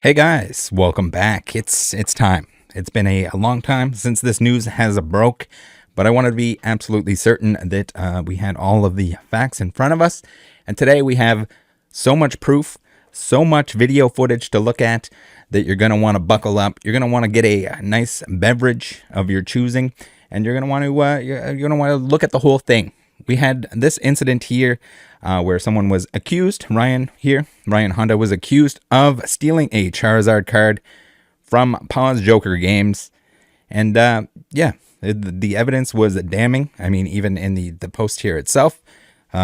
Hey guys, welcome back. It's time. It's been a long time since this news has broke, but I wanted to be absolutely certain that we had all of the facts in front of us. And today we have so much proof, so much video footage to look at that you're going to want to buckle up. You're going to want to get a nice beverage of your choosing, and you're going to want to you're going to want to look at the whole thing. We had this incident here where someone was accused, Ryan Honda was accused of stealing a Charizard card from Pozjoker games. And yeah, the evidence was damning. I mean, even in the post here itself.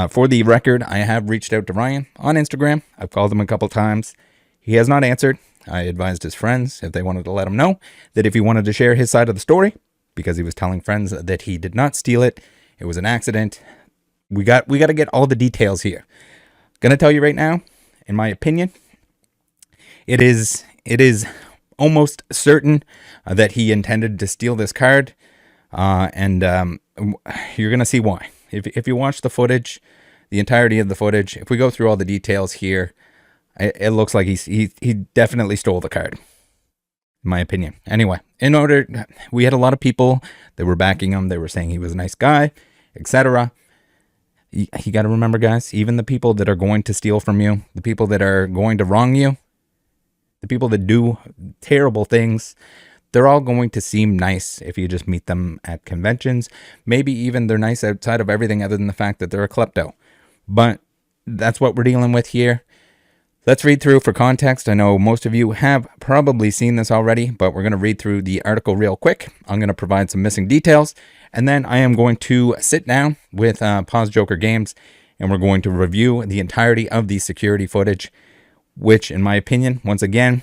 For the record, I have reached out to Ryan on Instagram. I've called him a couple times. He has not answered. I advised his friends, if they wanted to let him know, that if he wanted to share his side of the story, because he was telling friends that he did not steal it, it was an accident. We got to get all the details here. Gonna tell you right now, in my opinion, it is almost certain that he intended to steal this card, and you're gonna see why. If you watch the footage, the entirety of the footage, if we go through all the details here, it looks like he definitely stole the card, in my opinion. Anyway, we had a lot of people that were backing him. They were saying he was a nice guy, etc. You got to remember, guys, even the people that are going to steal from you, the people that are going to wrong you, the people that do terrible things, they're all going to seem nice if you just meet them at conventions. Maybe even they're nice outside of everything other than the fact that they're a klepto. But that's what we're dealing with here. Let's read through for context. I know most of you have probably seen this already, but we're going to read through the article real quick. I'm going to provide some missing details, and then I am going to sit down with Pozjoker Games, and we're going to review the entirety of the security footage, which, in my opinion, once again,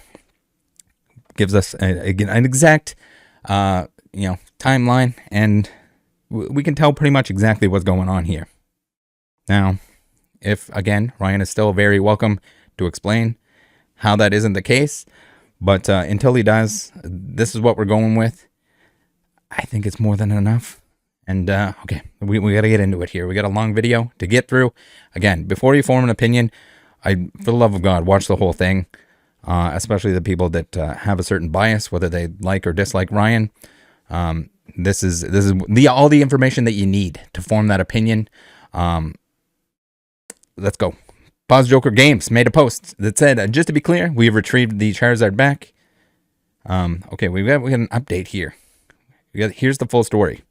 gives us an exact timeline, and we can tell pretty much exactly what's going on here. Now, if, again, Ryan is still very welcome to explain how that isn't the case, but until he does, this is what we're going with. I think it's more than enough. And okay, we got to get into it here. We got a long video to get through. Again, before you form an opinion, for the love of God, watch the whole thing, especially the people that have a certain bias, whether they like or dislike Ryan. This is all the information that you need to form that opinion. Let's go. Pozjoker Games made a post that said, just to be clear, we have retrieved the Charizard back. Okay, we got an update here. Here's the full story.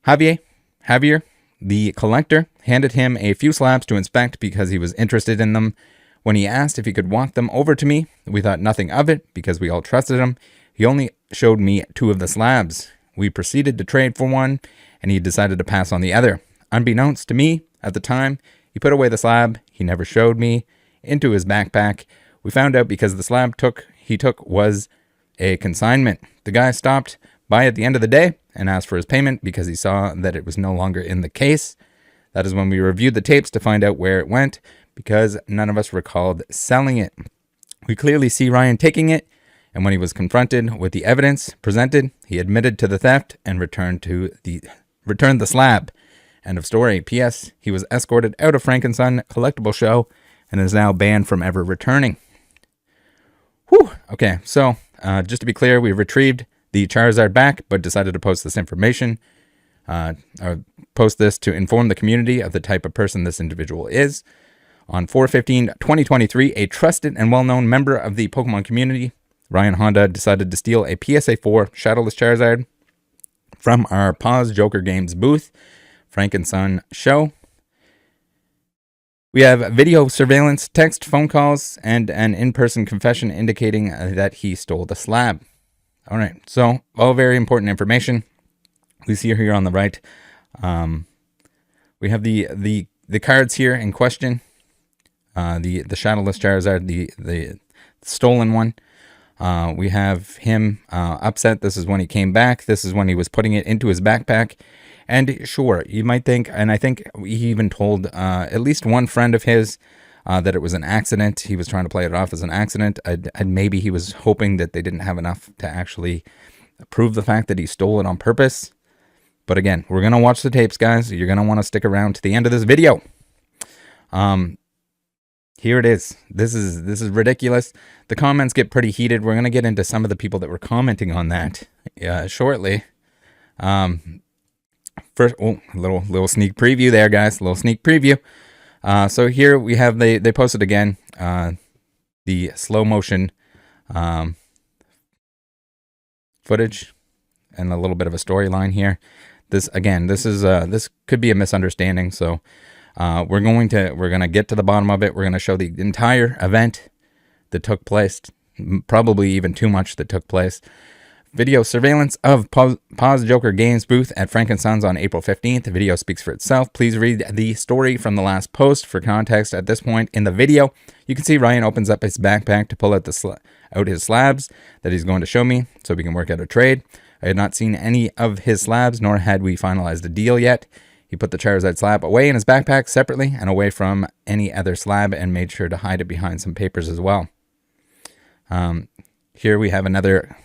Javier, the collector, handed him a few slabs to inspect because he was interested in them. When he asked if he could walk them over to me, we thought nothing of it because we all trusted him. He only showed me 2 of the slabs. We proceeded to trade for one, and he decided to pass on the other. Unbeknownst to me at the time, he put away the slab he never showed me into his backpack. We found out because the slab he took was a consignment. The guy stopped by at the end of the day and asked for his payment because he saw that it was no longer in the case. That is when we reviewed the tapes to find out where it went, because none of us recalled selling it. We clearly see Ryan taking it, and when he was confronted with the evidence presented, he admitted to the theft and returned the slab. End of story. P.S. He was escorted out of Frank & Son collectible show and is now banned from ever returning. Whew. Okay, so just to be clear, we retrieved the Charizard back, but decided to post this information. Post this to inform the community of the type of person this individual is. On 4/15/2023, a trusted and well-known member of the Pokemon community, Ryan Honda, decided to steal a PSA 4 Shadowless Charizard from our Pozjoker Games booth, Frank & Son show. We have video surveillance, text, phone calls, and an in-person confession indicating that he stole the slab. All right, so all very important information. We see here on the right, we have the cards here in question. The Shadowless Charizard, the stolen one. We have him upset. This is when he came back. This is when he was putting it into his backpack. And sure, you might think, and I think he even told at least one friend of his that it was an accident. He was trying to play it off as an accident. And maybe he was hoping that they didn't have enough to actually prove the fact that he stole it on purpose. But again, we're going to watch the tapes, guys. You're going to want to stick around to the end of this video. here it is. This is ridiculous. The comments get pretty heated. We're gonna get into some of the people that were commenting on that shortly. First, little sneak preview there, guys. Little sneak preview. So here we have they posted again the slow motion footage and a little bit of a storyline here. This could be a misunderstanding. So we're gonna get to the bottom of it. We're gonna show the entire event that took place, probably even too much that took place. Video surveillance of Pozjoker Games booth at Frank & Sons on April 15th. The video speaks for itself. Please read the story from the last post for context. At this point in the video, you can see Ryan opens up his backpack to pull out his slabs that he's going to show me so we can work out a trade. I had not seen any of his slabs, nor had we finalized a deal yet. He put the Charizard slab away in his backpack separately and away from any other slab and made sure to hide it behind some papers as well. Here we have another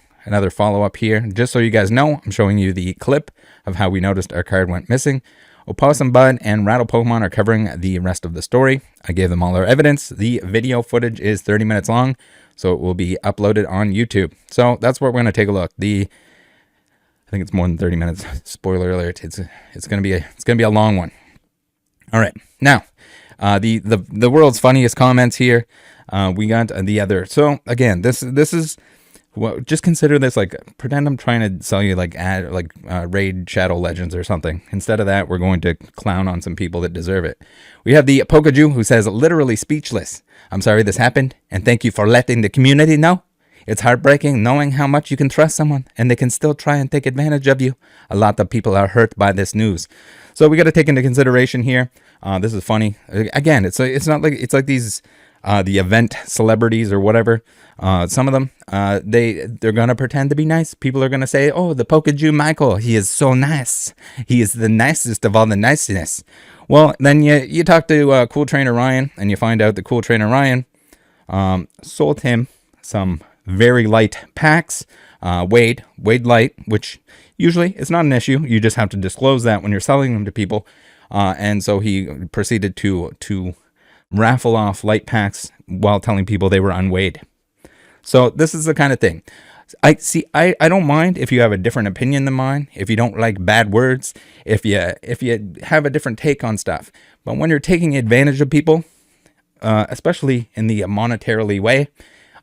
follow-up here. Just so you guys know, I'm showing you the clip of how we noticed our card went missing. Opossum Bud and Rattle Pokemon are covering the rest of the story. I gave them all our evidence. The video footage is 30 minutes long, so it will be uploaded on YouTube. So that's where we're going to take a look. I think it's more than 30 minutes. Spoiler alert. It's going to be a long one. All right. Now, the world's funniest comments here. We got the other. So again, this is. Well, just consider this like, pretend I'm trying to sell you Raid Shadow Legends or something. Instead of that, we're going to clown on some people that deserve it. We have the Pokaju who says, literally speechless. I'm sorry this happened, and thank you for letting the community know. It's heartbreaking knowing how much you can trust someone, and they can still try and take advantage of you. A lot of people are hurt by this news. So we got to take into consideration here. This is funny. Again, it's like these the event celebrities or whatever. Some of them, they're going to pretend to be nice. People are going to say, oh, the Pokaju Michael, he is so nice. He is the nicest of all the niceness. Well, then you talk to Cool Trainer Ryan, and you find out that Cool Trainer Ryan sold him some very light packs, weighed light, which usually it's not an issue. You just have to disclose that when you're selling them to people. And so he proceeded to raffle off light packs while telling people they were unweighed. So this is the kind of thing. I don't mind if you have a different opinion than mine, if you don't like bad words, if you have a different take on stuff. But when you're taking advantage of people, especially in the monetarily way,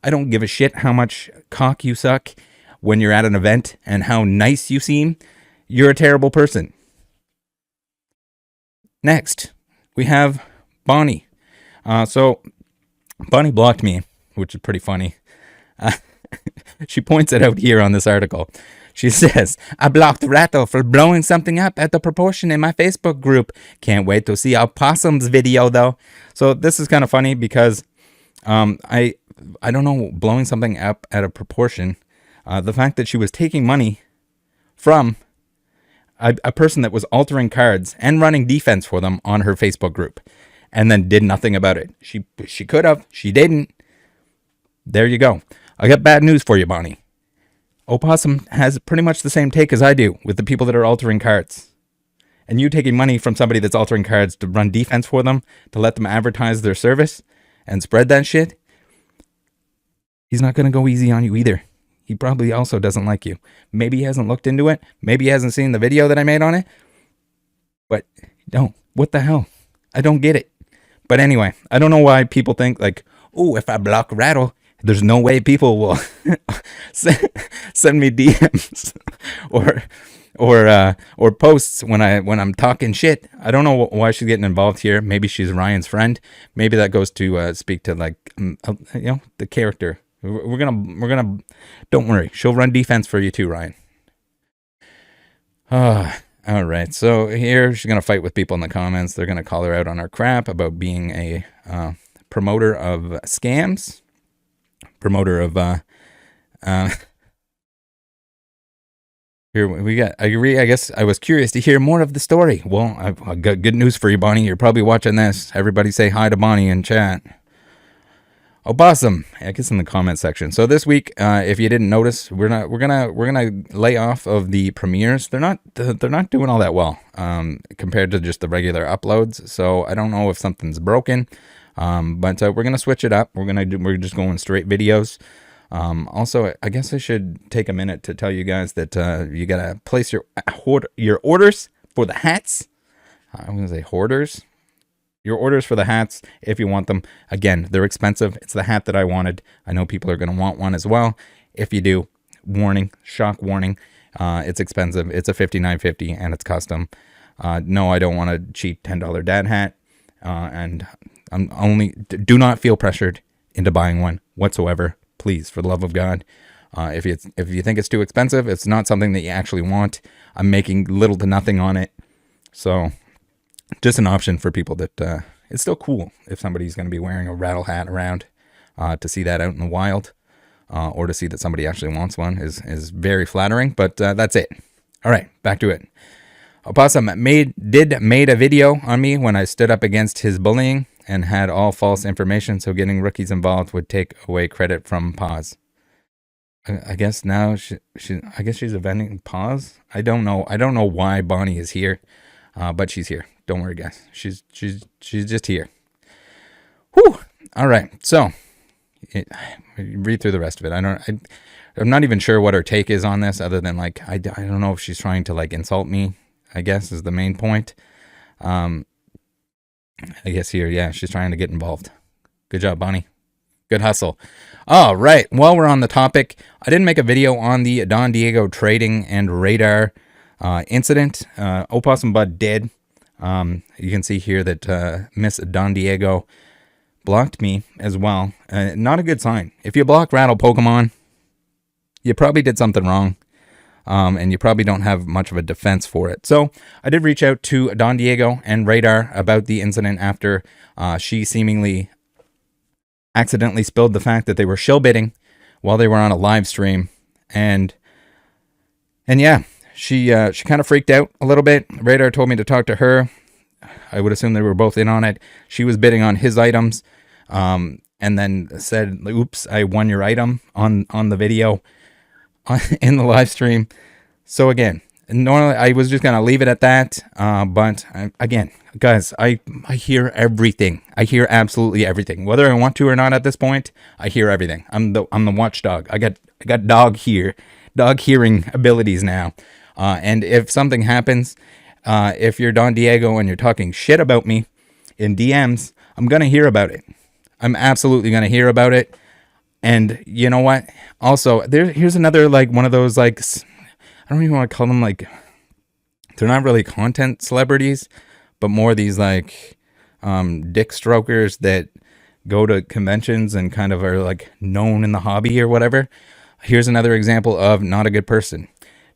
I don't give a shit how much cock you suck when you're at an event and how nice you seem. You're a terrible person. Next, we have Bonnie. So Bonnie blocked me, which is pretty funny. She points it out here on this article. She says, I blocked Rattle for blowing something up at the proportion in my Facebook group. Can't wait to see Opossum's video though. So this is kind of funny because I don't know, blowing something up at a proportion. The fact that she was taking money from a person that was altering cards and running defense for them on her Facebook group and then did nothing about it. She could have. She didn't. There you go. I got bad news for you, Bonnie. Opossum has pretty much the same take as I do with the people that are altering cards. And you taking money from somebody that's altering cards to run defense for them, to let them advertise their service and spread that shit, he's not going to go easy on you either. He probably also doesn't like you. Maybe he hasn't looked into it. Maybe he hasn't seen the video that I made on it. But no, what the hell? I don't get it. But anyway, I don't know why people think like, oh, if I block Rattle, there's no way people will send me DMs or posts when I'm talking shit. I don't know why she's getting involved here. Maybe she's Ryan's friend. Maybe that goes to speak to the character. We're gonna. Don't worry, she'll run defense for you too, Ryan. All right. So here she's gonna fight with people in the comments. They're gonna call her out on her crap about being a promoter of scams. Promoter of here we got. I agree. I guess I was curious to hear more of the story. Well, I've got good news for you, Bonnie. You're probably watching this. Everybody say hi to Bonnie in chat. Opossum, I guess in the comment section. So this week, if you didn't notice, we're gonna lay off of the premieres. They're not doing all that well compared to just the regular uploads. So I don't know if something's broken. But we're gonna switch it up. We're just going straight videos. Also, I guess I should take a minute to tell you guys that you gotta place your orders for the hats. I'm gonna say hoarders. Your orders for the hats, if you want them. Again, they're expensive. It's the hat that I wanted. I know people are gonna want one as well. If you do, warning, shock warning. It's expensive. It's a $59.50 and it's custom. No, I don't want a cheap $10 dad hat. And do not feel pressured into buying one whatsoever. Please, for the love of God. If you think it's too expensive, it's not something that you actually want. I'm making little to nothing on it. So just an option for people that it's still cool if somebody's going to be wearing a rattle hat around. To see that out in the wild, or to see that somebody actually wants one is very flattering. But that's it. All right, back to it. Opossum made a video on me when I stood up against his bullying and had all false information, so getting rookies involved would take away credit from Poz. I guess now I guess she's avenging Poz. I don't know why Bonnie is here, but she's here. Don't worry, guys. She's just here. Whew. All right. So read through the rest of it. I'm not even sure what her take is on this, other than like I don't know if she's trying to like insult me. I guess is the main point. I guess here, yeah, she's trying to get involved. Good job, Bonnie. Good hustle. All right. While we're on the topic, I didn't make a video on the Don Diego trading and radar incident. Opossum Bud did. You can see here that Miss Don Diego blocked me as well. Not a good sign. If you block Rattle Pokemon, you probably did something wrong. And you probably don't have much of a defense for it. So I did reach out to Don Diego and Radar about the incident after she seemingly accidentally spilled the fact that they were shill bidding while they were on a live stream. And yeah, she kind of freaked out a little bit. Radar told me to talk to her. I would assume they were both in on it. She was bidding on his items, and then said, oops, I won your item on the video. In the live stream. So again, normally I was just gonna leave it at that, but again, guys, I hear everything. I hear absolutely everything, whether I want to or not. At this point, I hear everything. I'm the watchdog. I got dog hearing abilities now, and if something happens, if you're Don Diego and you're talking shit about me in DMs, I'm gonna hear about it. I'm absolutely gonna hear about it. And you know what? Also, here's another, like, one of those, like, I don't even want to call them, like, they're not really content celebrities, but more these, like, dick strokers that go to conventions and kind of are, like, known in the hobby or whatever. Here's another example of not a good person.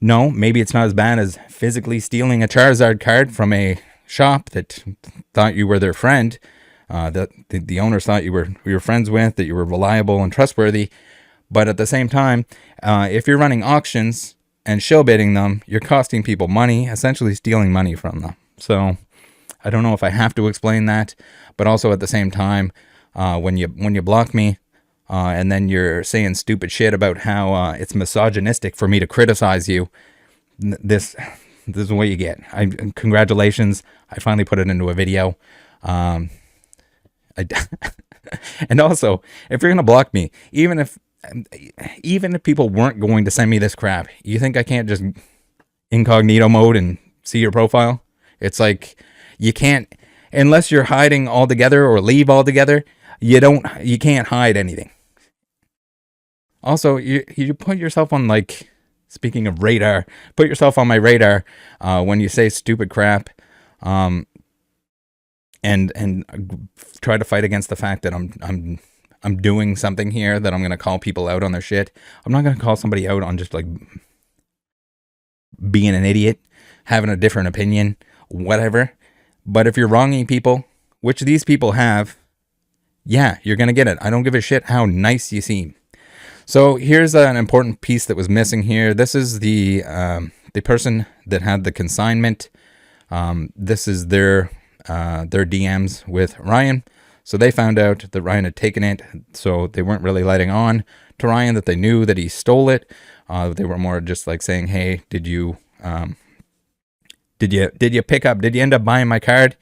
No, maybe it's not as bad as physically stealing a Charizard card from a shop that thought you were their friend, that the owners thought you were friends with, that you were reliable and trustworthy. But at the same time, if you're running auctions and shill bidding them, you're costing people money, essentially stealing money from them. So I don't know if I have to explain that, but also at the same time, when you block me, and then you're saying stupid shit about how it's misogynistic for me to criticize you, this is what you get. Congratulations, I finally put it into a video. And also, if you're gonna block me, even if people weren't going to send me this crap, you think I can't just incognito mode and see your profile? It's like you can't, unless you're hiding altogether or leave altogether. You can't hide anything. Also, you put yourself on, like, speaking of radar, put yourself on my radar when you say stupid crap. And try to fight against the fact that I'm doing something here, that I'm gonna call people out on their shit. I'm not gonna call somebody out on just, like, being an idiot, having a different opinion, whatever. But if you're wronging people, which these people have, yeah, you're gonna get it. I don't give a shit how nice you seem. So here's an important piece that was missing here. This is the person that had the consignment. This is their DMs with Ryan. So they found out that Ryan had taken it, so they weren't really letting on to Ryan that they knew that he stole it. They were more just like saying, "Hey, did you end up buying my card?"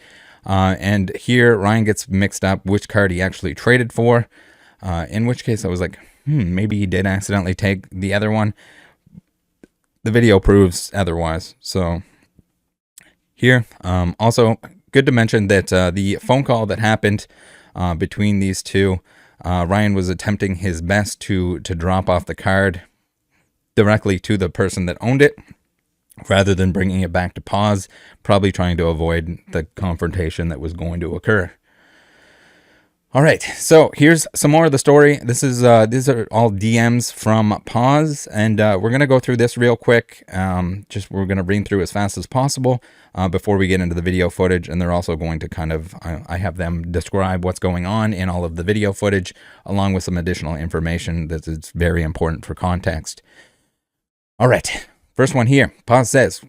And here Ryan gets mixed up which card he actually traded for. In which case I was like, maybe he did accidentally take the other one. The video proves otherwise. So here, also good to mention that the phone call that happened between these two, Ryan was attempting his best to drop off the card directly to the person that owned it, rather than bringing it back to Poz, probably trying to avoid the confrontation that was going to occur. All right, so here's some more of the story. These are all DMs from Poz, and we're gonna go through this real quick. We're gonna read through as fast as possible before we get into the video footage, and they're also going to kind of I have them describe what's going on in all of the video footage, along with some additional information that is very important for context. All right, first one here. Poz says,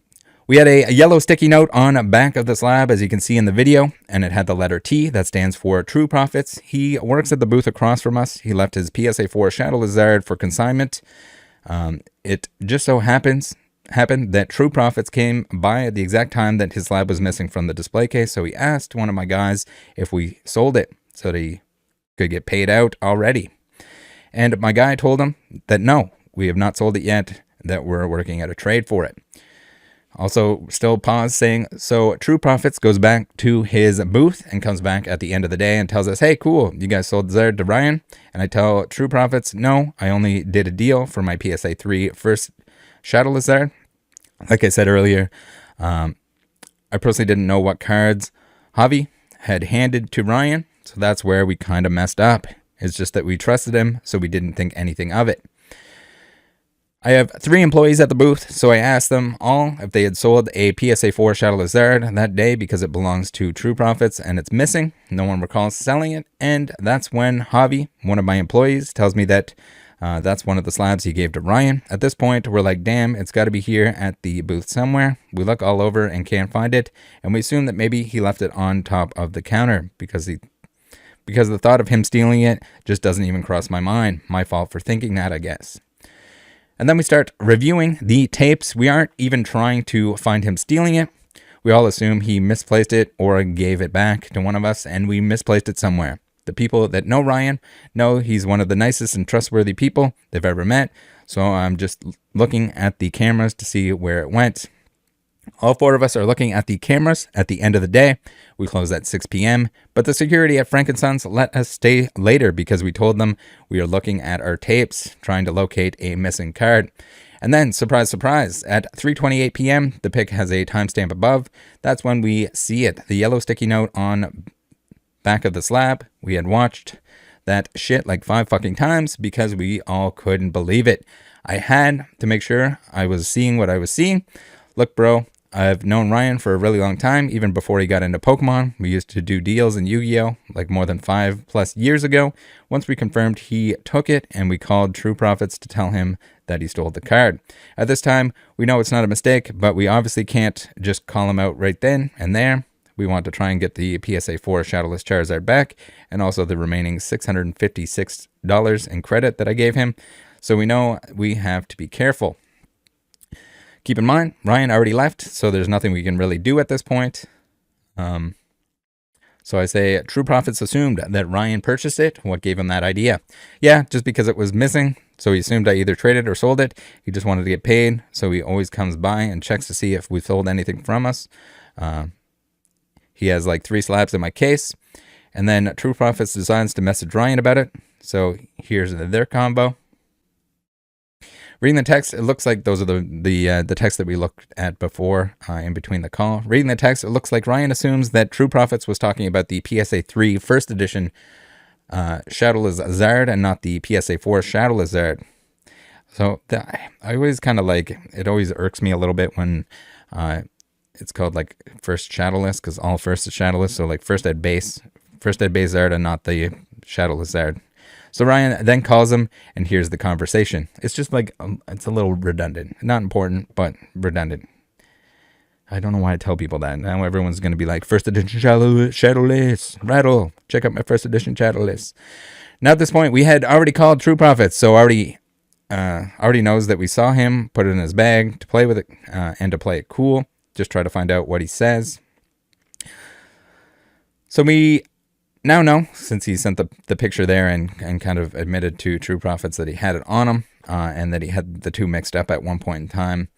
we had a yellow sticky note on the back of the slab, as you can see in the video, and it had the letter T. That stands for True Profits. He works at the booth across from us. He left his PSA 4 Charizard for consignment. It just so happened that True Profits came by at the exact time that his slab was missing from the display case, so he asked one of my guys if we sold it so that he could get paid out already. And my guy told him that no, we have not sold it yet, that we're working at a trade for it. Also, still Poz saying, so True Profits goes back to his booth and comes back at the end of the day and tells us, hey, cool, you guys sold Zard to Ryan? And I tell True Profits, no, I only did a deal for my PSA 3 first Shadowless. Like I said earlier, I personally didn't know what cards Javi had handed to Ryan, so that's where we kind of messed up. It's just that we trusted him, so we didn't think anything of it. I have 3 employees at the booth, so I asked them all if they had sold a PSA 4 Shadowless that day because it belongs to True Profits and it's missing. No one recalls selling it, and that's when Javi, one of my employees, tells me that that's one of the slabs he gave to Ryan. At this point, we're like, damn, it's got to be here at the booth somewhere. We look all over and can't find it, and we assume that maybe he left it on top of the counter because the thought of him stealing it just doesn't even cross my mind. My fault for thinking that, I guess. And then we start reviewing the tapes. We aren't even trying to find him stealing it. We all assume he misplaced it or gave it back to one of us, and we misplaced it somewhere. The people that know Ryan know he's one of the nicest and trustworthy people they've ever met, so I'm just looking at the cameras to see where it went. All 4 of us are looking at the cameras at the end of the day. We close at 6 p.m., but the security at Frank & Sons let us stay later because we told them we are looking at our tapes, trying to locate a missing card. And then, surprise, surprise, at 3:28 p.m., the pic has a timestamp above. That's when we see it, the yellow sticky note on back of the slab. We had watched that shit like 5 fucking times because we all couldn't believe it. I had to make sure I was seeing what I was seeing. Look, bro, I've known Ryan for a really long time, even before he got into Pokemon. We used to do deals in Yu-Gi-Oh! Like more than 5+ years ago. Once we confirmed he took it, and we called True Profits to tell him that he stole the card. At this time, we know it's not a mistake, but we obviously can't just call him out right then and there. We want to try and get the PSA 4 Shadowless Charizard back, and also the remaining $656 in credit that I gave him. So we know we have to be careful. Keep in mind, Ryan already left, so there's nothing we can really do at this point. So I say, True Profits assumed that Ryan purchased it. What gave him that idea? Yeah, just because it was missing, so he assumed I either traded or sold it. He just wanted to get paid, so he always comes by and checks to see if we sold anything from us. He has like 3 slabs in my case, and then True Profits decides to message Ryan about it. So here's their combo. Reading the text, it looks like those are the text that we looked at before in between the call. Reading the text, it looks like Ryan assumes that True Profits was talking about the PSA 3 first edition Shadowless Zard and not the PSA 4 Shadowless Zard. So I always kind of like, it always irks me a little bit when it's called like first Shadowless, because all first is Shadowless. So like first ed base Zard and not the Shadowless Zard. So Ryan then calls him, and here's the conversation. It's just like, it's a little redundant. Not important, but redundant. I don't know why I tell people that. Now everyone's going to be like, first edition Shadowless, Rattle, check out my first edition Shadowless. Now at this point, we had already called True Profits, so already knows that we saw him, put it in his bag to play with it, and to play it cool. Just try to find out what he says. So we now know, since he sent the picture there and kind of admitted to True Profits that he had it on him, and that he had the two mixed up at one point in time.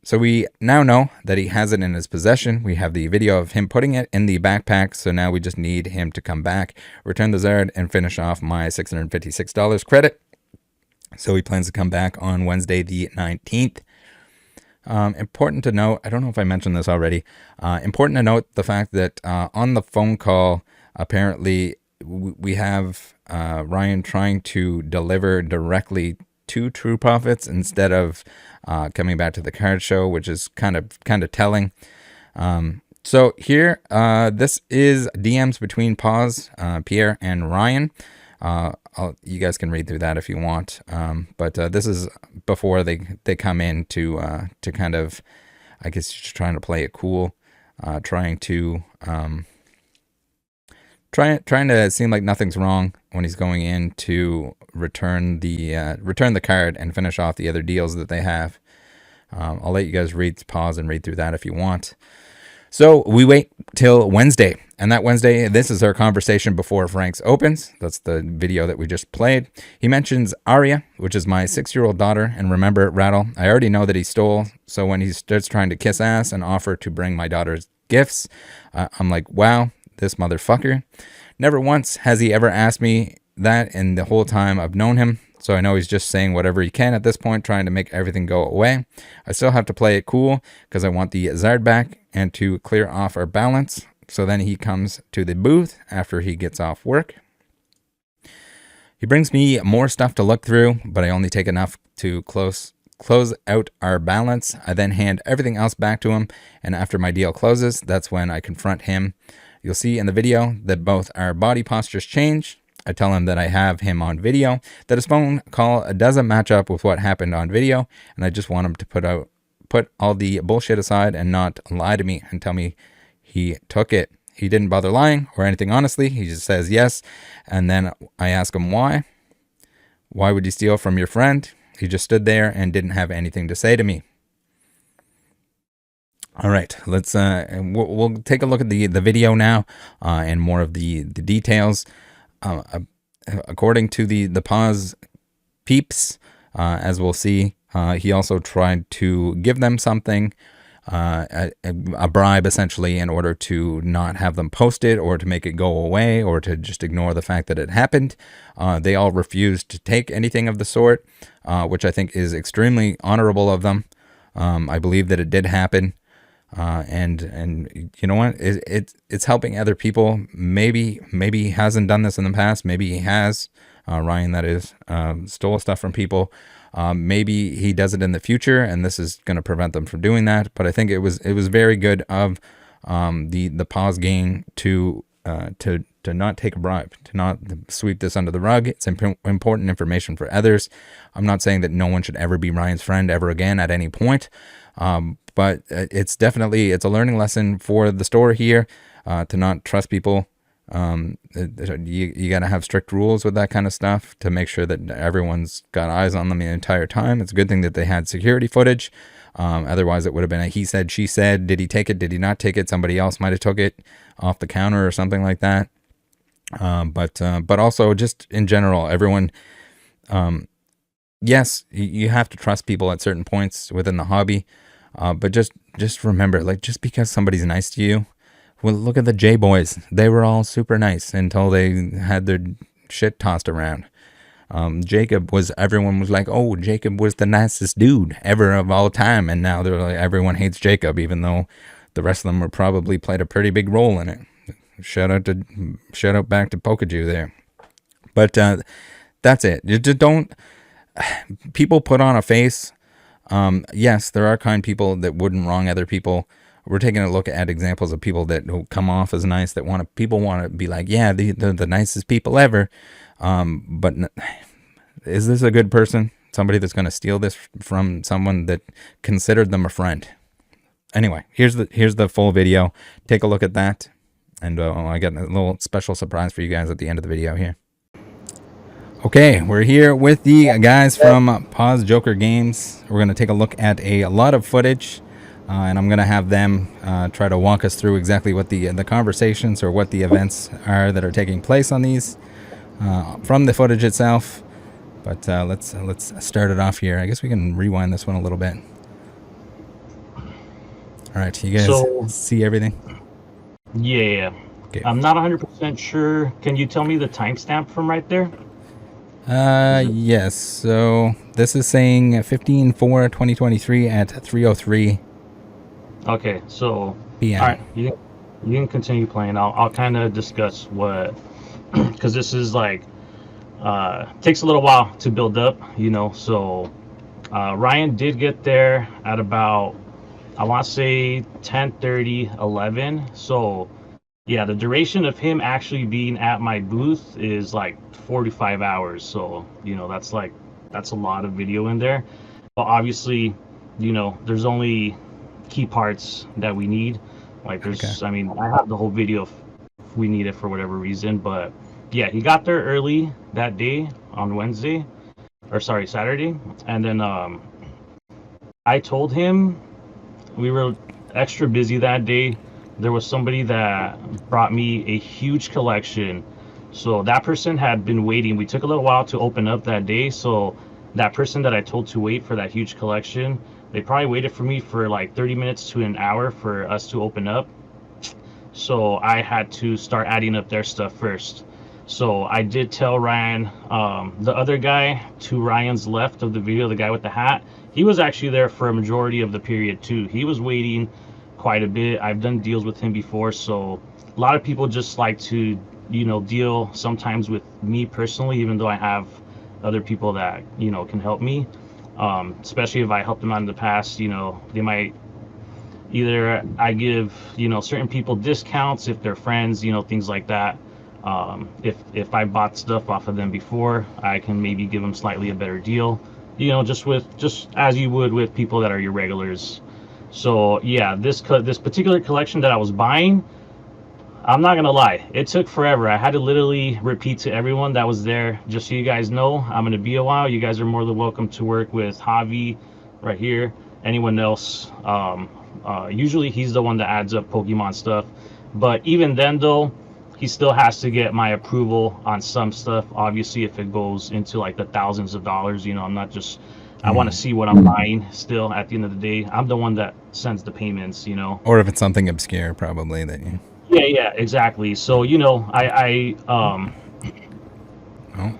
So we now know that he has it in his possession. We have the video of him putting it in the backpack. So now we just need him to come back, return the Zard, and finish off my $656 credit. So he plans to come back on Wednesday the 19th. Important to note, I don't know if I mentioned this already, important to note the fact that on the phone call, apparently we have Ryan trying to deliver directly to True Profits instead of coming back to the card show, which is kind of telling. So here, this is DMs between Pierre and Ryan. You guys can read through that if you want. But this is before they come in to kind of, I guess, just trying to play it cool, trying to seem like nothing's wrong when he's going in to return the card and finish off the other deals that they have. I'll let you guys pause and read through that if you want. So we wait till Wednesday, and that Wednesday, this is our conversation before Frank's opens. That's the video that we just played. He mentions Aria, which is my 6-year-old daughter, and remember, Rattle, I already know that he stole, so when he starts trying to kiss ass and offer to bring my daughter's gifts, I'm like, wow, this motherfucker. Never once has he ever asked me that in the whole time I've known him. So I know he's just saying whatever he can at this point, trying to make everything go away. I still have to play it cool because I want the Zard back and to clear off our balance. So then he comes to the booth after he gets off work. He brings me more stuff to look through, but I only take enough to close out our balance. I then hand everything else back to him, and after my deal closes, that's when I confront him. You'll see in the video that both our body postures change. I tell him that I have him on video, that his phone call doesn't match up with what happened on video, and I just want him to put all the bullshit aside and not lie to me and tell me he took it. He didn't bother lying or anything, honestly. He just says yes, and then I ask him why. Why would you steal from your friend? He just stood there and didn't have anything to say to me. All right, let's we'll take a look at the video now and more of the details. According to the pause peeps, as we'll see, he also tried to give them something, a bribe essentially, in order to not have them post it or to make it go away or to just ignore the fact that it happened. They all refused to take anything of the sort, which I think is extremely honorable of them. I believe that it did happen. And you know what? It's helping other people. Maybe he hasn't done this in the past. Maybe he has, Ryan, that is, stole stuff from people. Maybe he does it in the future, and this is going to prevent them from doing that. But I think it was very good of the pause gang to not take a bribe, to not sweep this under the rug. It's important information for others. I'm not saying that no one should ever be Ryan's friend ever again at any point. But it's a learning lesson for the store here, to not trust people. You got to have strict rules with that kind of stuff to make sure that everyone's got eyes on them the entire time. It's a good thing that they had security footage. Otherwise it would have been a he said, she said. Did he take it? Did he not take it? Somebody else might have took it off the counter or something like that. But also just in general, everyone, yes, you have to trust people at certain points within the hobby. But just remember, like, just because somebody's nice to you, well, look at the J-Boys. They were all super nice until they had their shit tossed around. Everyone was like, oh, Jacob was the nicest dude ever of all time. And now they're like, everyone hates Jacob, even though the rest of them were probably played a pretty big role in it. Shout out back to Pokaju there. But, that's it. You just don't, people put on a face. Yes, there are kind people that wouldn't wrong other people. We're taking a look at examples of people that come off as nice, that people want to be like, yeah, they're the nicest people ever. But is this a good person? Somebody that's going to steal this from someone that considered them a friend? Anyway, here's the full video. Take a look at that. And I got a little special surprise for you guys at the end of the video here. Okay, we're here with the guys from Pozjoker Games. We're going to take a look at a lot of footage. and I'm going to have them try to walk us through exactly what the conversations or what the events are that are taking place on these from the footage itself. But let's start it off here. I guess we can rewind this one a little bit. All right, you guys see everything? Yeah. Okay. I'm not 100% sure. Can you tell me the timestamp from right there? Yes. So this is saying 15/4/2023 at 3:03. Okay, so PM. all right, you can continue playing. I'll kind of discuss what, because this is like takes a little while to build up, you know. So Ryan did get there at about, I want to say 10:30, 11. So yeah, the duration of him actually being at my booth is like 45 hours. So you know that's a lot of video in there. But obviously, you know, there's only key parts that we need. Like there's, I mean, I have the whole video if we need it for whatever reason. But yeah, he got there early that day on Wednesday, or sorry, Saturday, and then I told him we were extra busy that day. There was somebody that brought me a huge collection. So that person had been waiting. We took a little while to open up that day. So that person that I told to wait for that huge collection, they probably waited for me for like 30 minutes to an hour for us to open up. So I had to start adding up their stuff first. So I did tell Ryan, the other guy to Ryan's left of the video, the guy with the hat, he was actually there for a majority of the period too. He was waiting quite a bit. I've done deals with him before, so a lot of people just like to, you know, deal sometimes with me personally, even though I have other people that, you know, can help me. Especially if I helped them out in the past, you know, they might either I give, you know, certain people discounts if they're friends, you know, things like that. If I bought stuff off of them before, I can maybe give them slightly a better deal, you know, just as you would with people that are your regulars. So yeah, this particular collection that I was buying, I'm not gonna lie, it took forever. I had to literally repeat to everyone that was there, just so you guys know, I'm gonna be a while. You guys are more than welcome to work with Javi right here. Anyone else, usually he's the one that adds up Pokemon stuff, but even then though, he still has to get my approval on some stuff. Obviously, if it goes into like the thousands of dollars, you know, I'm not just, I want to see what I'm buying still. At the end of the day, I'm the one that sends the payments, you know. Or if it's something obscure, probably that you. Yeah, exactly. So, you know, Oh,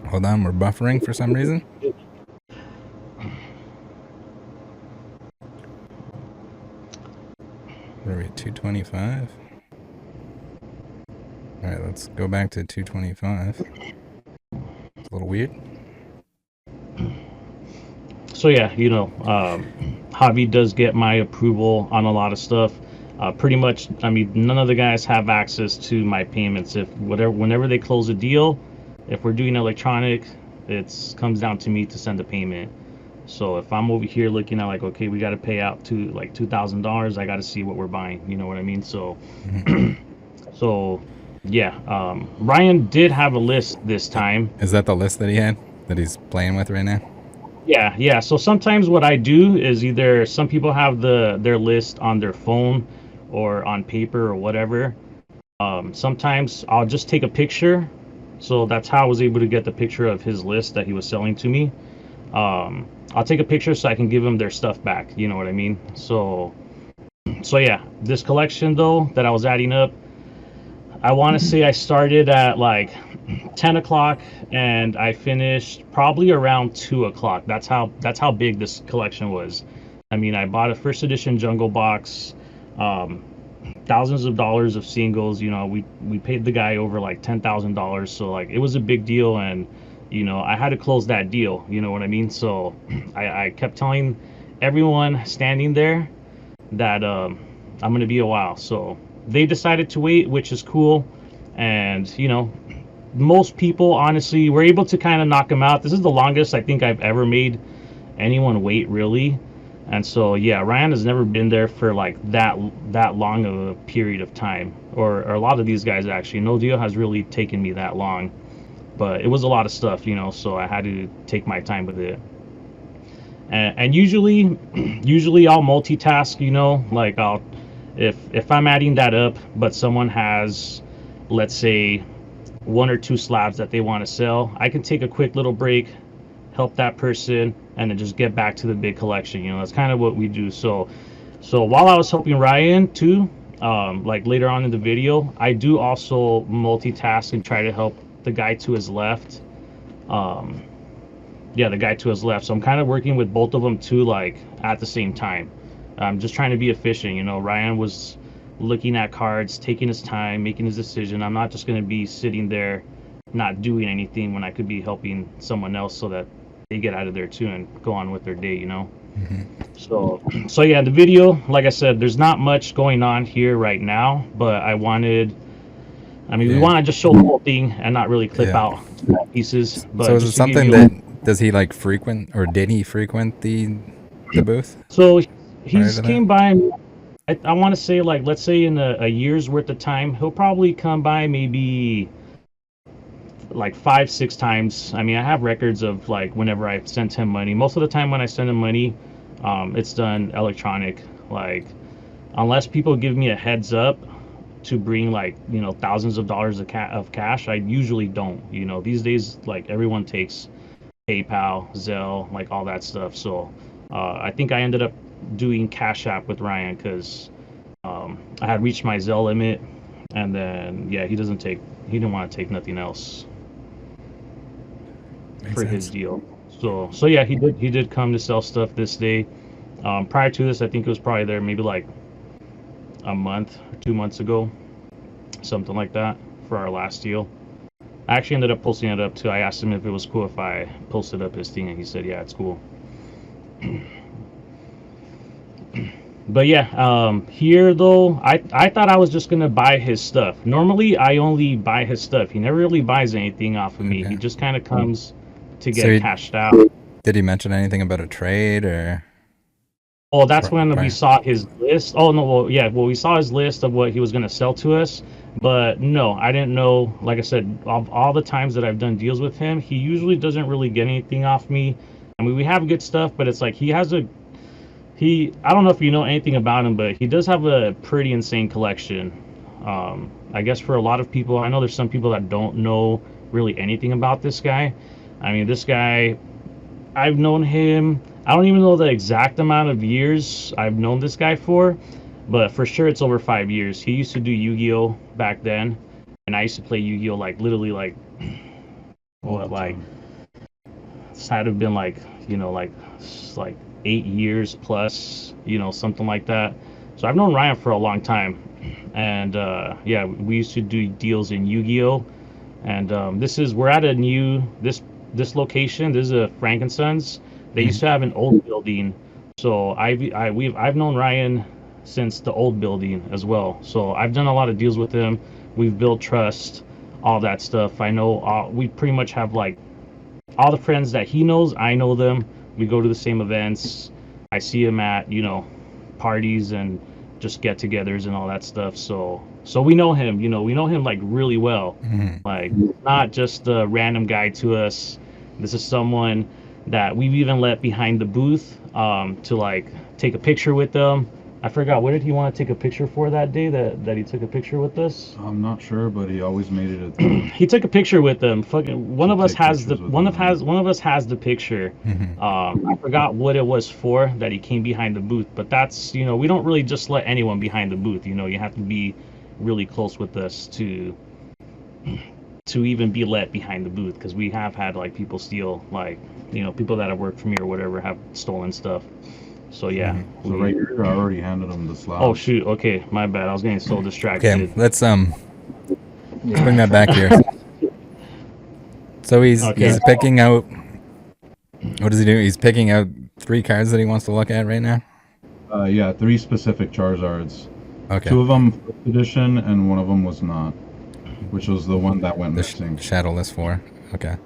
hold on, we're buffering for some reason. What are we at 225? All right, let's go back to 225. It's a little weird. So yeah, you know, Javi does get my approval on a lot of stuff. Pretty much, I mean, none of the guys have access to my payments. If whenever they close a deal, if we're doing electronic, it comes down to me to send the payment. So if I'm over here looking at like, okay, we got to pay out to like $2,000, I got to see what we're buying. You know what I mean? So, so yeah, Ryan did have a list this time. Is that the list that he had that he's playing with right now? Yeah. So sometimes what I do is either some people have their list on their phone or on paper or whatever. Sometimes I'll just take a picture. So that's how I was able to get the picture of his list that he was selling to me. I'll take a picture so I can give them their stuff back. You know what I mean? So yeah, this collection though that I was adding up, I want to say I started at like 10 o'clock and I finished probably around 2 o'clock. That's how big this collection was. I mean, I bought a first edition jungle box, thousands of dollars of singles. You know, we paid the guy over like $10,000, so like it was a big deal, and you know I had to close that deal. You know what I mean? So I kept telling everyone standing there that I'm gonna be a while. So they decided to wait, which is cool, and you know most people honestly were able to kind of knock them out. This is the longest I think I've ever made anyone wait, really. And so yeah, Ryan has never been there for like that long of a period of time, or a lot of these guys actually. No deal has really taken me that long, but it was a lot of stuff, you know, so I had to take my time with it. And usually I'll multitask, you know, like I'll if I'm adding that up, but someone has, let's say, one or two slabs that they want to sell, I can take a quick little break, help that person, and then just get back to the big collection. You know, that's kind of what we do. So while I was helping Ryan too, like later on in the video, I do also multitask and try to help the guy to his left. Um, yeah, the guy to his left. So I'm kind of working with both of them too, like at the same time. I'm just trying to be efficient. You know, Ryan was looking at cards, taking his time, making his decision. I'm not just going to be sitting there not doing anything when I could be helping someone else so that they get out of there too and go on with their day, you know? Mm-hmm. So yeah, the video, like I said, there's not much going on here right now, but we want to just show the whole thing and not really clip out pieces. But so is it something that, does he like frequent, or did he frequent the booth? So he's came by, I want to say, like, let's say in a year's worth of time, he'll probably come by maybe like 5-6 times. I mean, I have records of like whenever I've sent him money. Most of the time when I send him money, it's done electronic. Like, unless people give me a heads up to bring, like, you know, thousands of dollars of cash, I usually don't. You know, these days, like, everyone takes PayPal, Zelle, like all that stuff. So I think I ended up doing Cash App with Ryan because I had reached my Zelle limit, and then yeah, he didn't want to take nothing else for his deal. So yeah, he did come to sell stuff this day. Prior to this, I think it was probably there maybe like a month or 2 months ago, something like that, for our last deal. I actually ended up posting it up too. I asked him if it was cool if I posted up his thing, and he said, yeah, it's cool. But yeah, here though, I thought I was just gonna buy his stuff. Normally, I only buy his stuff. He never really buys anything off of me. He just kind of comes to get cashed out. Did he mention anything about a trade or? Oh, that's when we saw his list. Oh no, well, we saw his list of what he was gonna sell to us. But no, I didn't know. Like I said, all the times that I've done deals with him, he usually doesn't really get anything off me. I mean, we have good stuff, but it's like I don't know if you know anything about him, but he does have a pretty insane collection. I guess for a lot of people, I know there's some people that don't know really anything about this guy. I mean, this guy, I've known him, I don't even know the exact amount of years I've known this guy for, but for sure it's over 5 years. He used to do Yu-Gi-Oh back then, and I used to play Yu-Gi-Oh like literally like it's had to have been like, you know, like 8 years plus, you know, something like that. So I've known Ryan for a long time, and yeah, we used to do deals in Yu-Gi-Oh, and we're at a new this location. This is a Frankensons. They used to have an old building, so I've known Ryan since the old building as well. So I've done a lot of deals with him. We've built trust, all that stuff. I know we pretty much have like all the friends that he knows. I know them. We go to the same events. I see him at, you know, parties and just get-togethers and all that stuff. So we know him. You know, we know him like really well. Like, not just a random guy to us. This is someone that we've even let behind the booth to like take a picture with them. I forgot, what did he want to take a picture for that day that he took a picture with us? I'm not sure, but he always made it a he took a picture with them. Fucking one of us has the picture. I forgot what it was for that he came behind the booth, but that's, you know, we don't really just let anyone behind the booth. You know, you have to be really close with us to even be let behind the booth, because we have had like people steal, like, you know, people that have worked for me or whatever have stolen stuff. So yeah. So right here, I already handed him the slab. Oh shoot, okay, my bad. I was getting so distracted. Okay, let's bring that back here. So he's picking out. What does he do? He's picking out 3 cards that he wants to look at right now. Yeah, 3 specific Charizards. Okay. 2 of them first edition, and 1 of them was not, which was the one that went missing. Shadowless 4. Okay.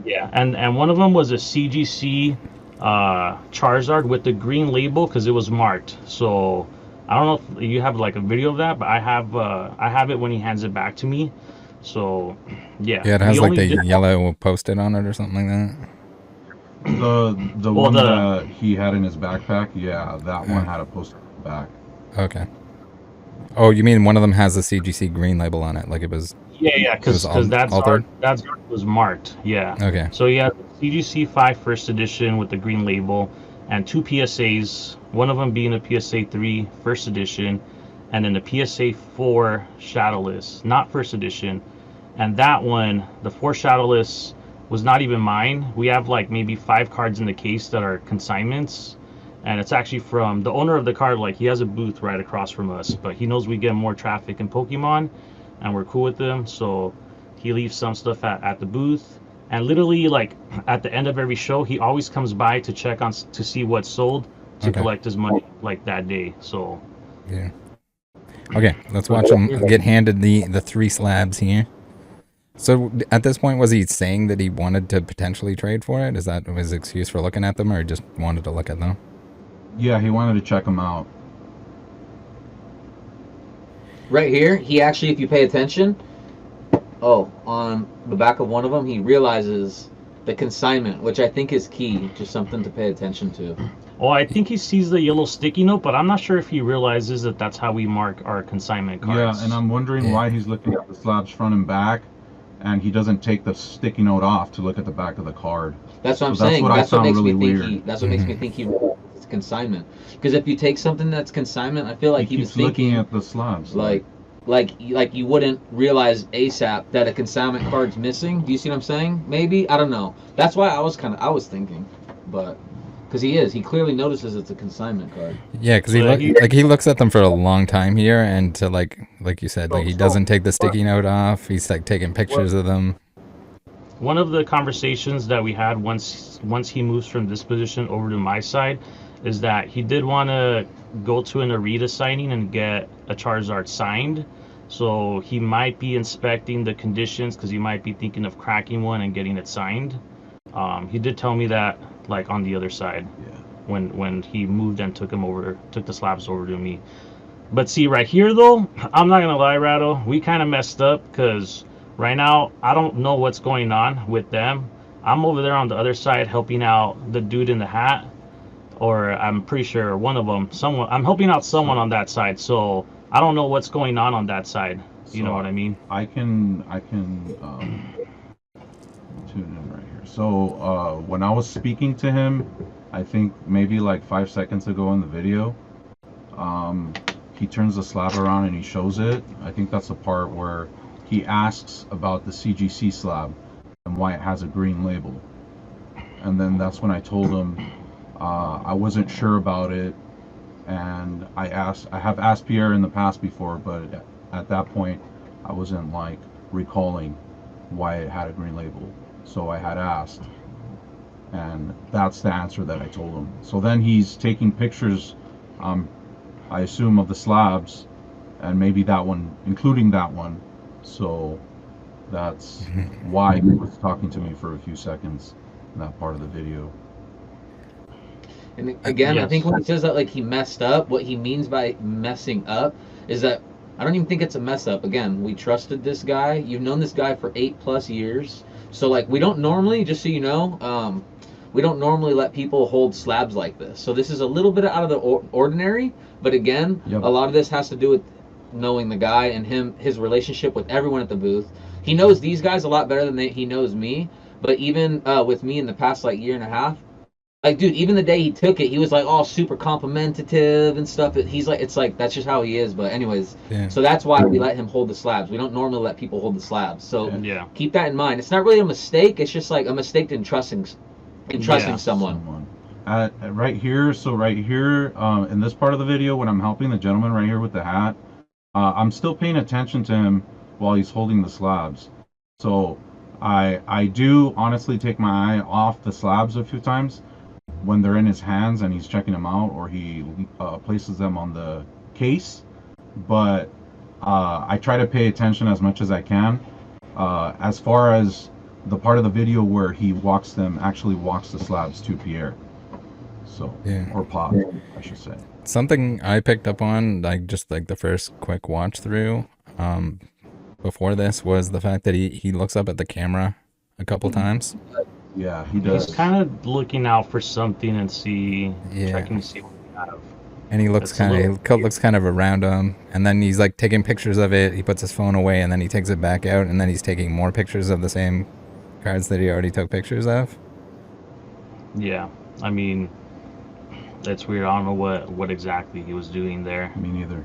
Yeah, and one of them was a CGC Charizard with the green label because it was marked. So I don't know if you have like a video of that, but I have it when he hands it back to me. So yeah. Yeah, it has like the yellow post-it on it or something like The Well, one that he had in his backpack, yeah, that one had a poster on the back. Okay. Oh, you mean one of them has a CGC green label on it, like it was yeah, because that's altered? that's was marked. Yeah. Okay. So he has CGC 5 first edition with the green label, and 2 PSAs. One of them being a PSA 3 first edition, and then the PSA 4 Shadowless, not first edition. And that one, the 4 Shadowless, was not even mine. We have like maybe 5 cards in the case that are consignments, and it's actually from the owner of the card. Like, he has a booth right across from us, but he knows we get more traffic in Pokemon, and we're cool with him, so he leaves some stuff at the booth. And literally, like, at the end of every show, he always comes by to check on to see what's sold, to collect his money like that day. So yeah. Okay, let's watch him get handed the 3 slabs here. So at this point, was he saying that he wanted to potentially trade for it? Is that his excuse for looking at them, or he just wanted to look at them? Yeah, he wanted to check them out. Right here, he actually, if you pay attention, on the back of one of them, he realizes the consignment, which I think is key, just something to pay attention to. Oh, I think he sees the yellow sticky note, but I'm not sure if he realizes that that's how we mark our consignment cards. Yeah, and I'm wondering why he's looking at the slabs front and back, and he doesn't take the sticky note off to look at the back of the card. That's what I'm saying. That's what makes me think that's what makes me think he realizes it's consignment. Because if you take something that's consignment, I feel like he was looking at the slabs. Like you wouldn't realize ASAP that a consignment card's missing. Do you see what I'm saying? Maybe, I don't know. That's why I was thinking, but because he clearly notices it's a consignment card. Yeah, because he looks at them for a long time here, and to like you said, like he doesn't take the sticky note off. He's like taking pictures of them. One of the conversations that we had once he moves from this position over to my side is that he did want to go to an Arita signing and get a Charizard signed. So he might be inspecting the conditions, because he might be thinking of cracking one and getting it signed. He did tell me that, like, on the other side, when he moved and took the slabs over to me. But see, right here though, I'm not gonna lie, Rattle, we kind of messed up, because right now I don't know what's going on with them. I'm over there on the other side helping out the dude in the hat, or I'm pretty sure one of them, I'm helping out someone on that side, so I don't know what's going on that side. You know what I mean? I can tune in right here. So when I was speaking to him, I think maybe like 5 seconds ago in the video, he turns the slab around and he shows it. I think that's the part where he asks about the CGC slab and why it has a green label. And then that's when I told him I wasn't sure about it, and I have asked Pierre in the past before, but at that point I wasn't like recalling why it had a green label. So I had asked, and that's the answer that I told him. So then he's taking pictures, I assume, of the slabs, and maybe that one, including that one. So that's why he was talking to me for a few seconds in that part of the video. And again, I think when he says that, like, he messed up, what he means by messing up is that I don't even think it's a mess up. Again, we trusted this guy. You've known this guy for 8+ years. So, like, we don't normally, just so you know, we don't normally let people hold slabs like this. So this is a little bit out of the ordinary. But again, a lot of this has to do with knowing the guy and his relationship with everyone at the booth. He knows these guys a lot better than he knows me. But even with me in the past, like, year and a half, like, dude, even the day he took it, he was like, all super complimentative and stuff. He's like, it's like, that's just how he is. But anyways, so that's why we let him hold the slabs. We don't normally let people hold the slabs. So keep that in mind. It's not really a mistake. It's just like a mistake in trusting someone. Right here, so right here, in this part of the video, when I'm helping the gentleman right here with the hat, I'm still paying attention to him while he's holding the slabs. So I do honestly take my eye off the slabs a few times when they're in his hands and he's checking them out, or he places them on the case. But I try to pay attention as much as I can. As far as the part of the video where he actually walks the slabs to Pierre. So, or Pop, I should say. Something I picked up on, like just like the first quick watch through before this, was the fact that he looks up at the camera a couple times. Yeah, he does. He's kind of looking out for something and checking to see what we have. And he looks looks kind of around him, and then he's like taking pictures of it. He puts his phone away, and then he takes it back out, and then he's taking more pictures of the same cards that he already took pictures of. Yeah, I mean, that's weird. I don't know what exactly he was doing there. Me neither.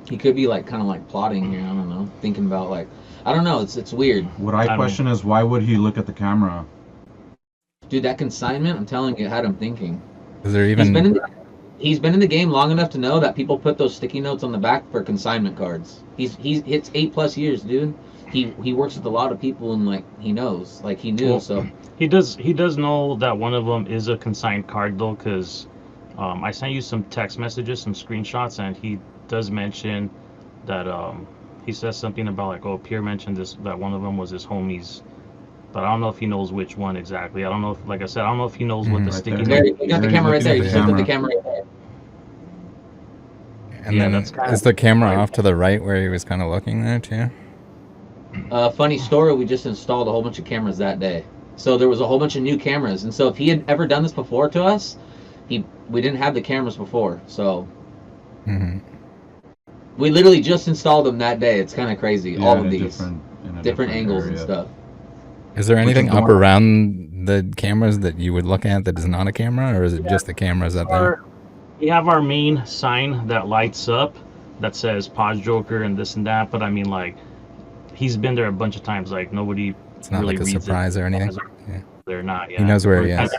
He could be like kind of like plotting here. I don't know, thinking about like I don't know. It's weird. What I question is why would he look at the camera? Dude, that consignment, I'm telling you, had him thinking. Is there even? He's been in the game long enough to know that people put those sticky notes on the back for consignment cards. It's 8+ years, dude. He works with a lot of people and like he knows, like he knew. Well, so he does know that one of them is a consigned card though, because I sent you some text messages, some screenshots, and he does mention that he says something about like, oh, Pierre mentioned this, that one of them was his homies, but I don't know if he knows which one exactly. I don't know if, like I said, I don't know if he knows what the sticky note. You got the camera right there. You just look at the camera right there. And then is the camera off to the right where he was kind of looking there too? Funny story, we just installed a whole bunch of cameras that day. So there was a whole bunch of new cameras. And so if he had ever done this before to us, we didn't have the cameras before. So we literally just installed them that day. It's kind of crazy. Yeah, all of these. Different angles area. And stuff. Is there anything up around the cameras that you would look at that is not a camera? Or is it just the cameras up there? We have our main sign that lights up that says Pozjoker and this and that. But I mean, like, he's been there a bunch of times. Like, nobody it's not really like a surprise or anything. Yeah. They're not. Yeah. He knows where he is.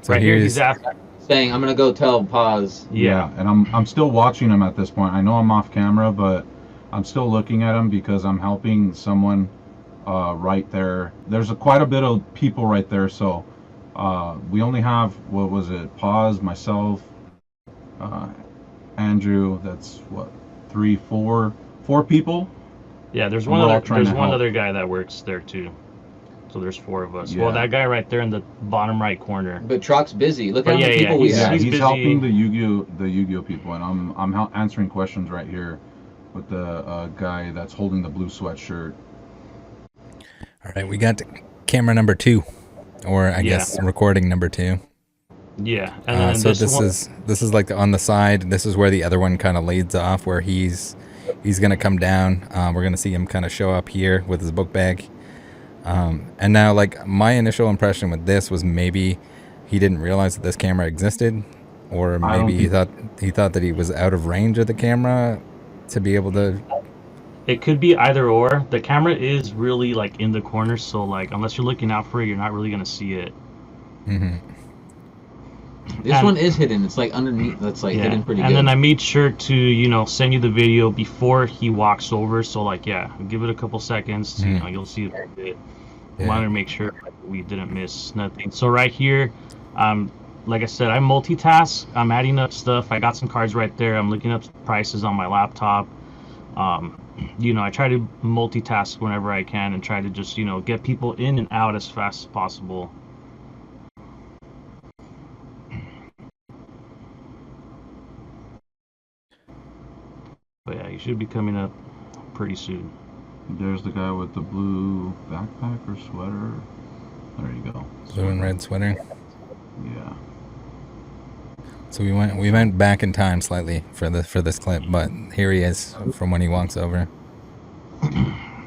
So right here he's saying, "I'm gonna go tell Paz." Yeah, and I'm still watching him at this point. I know I'm off camera, but I'm still looking at him because I'm helping someone right there. There's quite a bit of people right there, so we only have what was it? Paz, myself, Andrew. That's what 4 people. Yeah, there's one other guy that works there too. So there's 4 of us. Yeah. Well, that guy right there in the bottom right corner. But Truck's busy. Look at how many people we have. He's helping the Yu-Gi-Oh people, and I'm answering questions right here with the guy that's holding the blue sweatshirt. All right, we got camera number 2, or I guess recording number 2. Yeah. And so this is like on the side. This is where the other one kind of leads off, where he's gonna come down. We're gonna see him kind of show up here with his book bag. And now, like, my initial impression with this was maybe he didn't realize that this camera existed, or maybe he thought that he was out of range of the camera to be able to. It could be either or. The camera is really like in the corner, so like unless you're looking out for it, you're not really gonna see it. This one is hidden. It's like underneath. That's like hidden pretty good. And then I made sure to send you the video before he walks over. So like give it a couple seconds. You'll see it a bit. Wanted to make sure we didn't miss nothing. So right here, like I said, I multitask. I'm adding up stuff. I got some cards right there. I'm looking up prices on my laptop. I try to multitask whenever I can and try to just get people in and out as fast as possible. But yeah, you should be coming up pretty soon. There's the guy with the blue backpack or sweater. There you go. Blue and red sweater. Yeah. So we went back in time slightly for this clip, but here he is from when he walks over.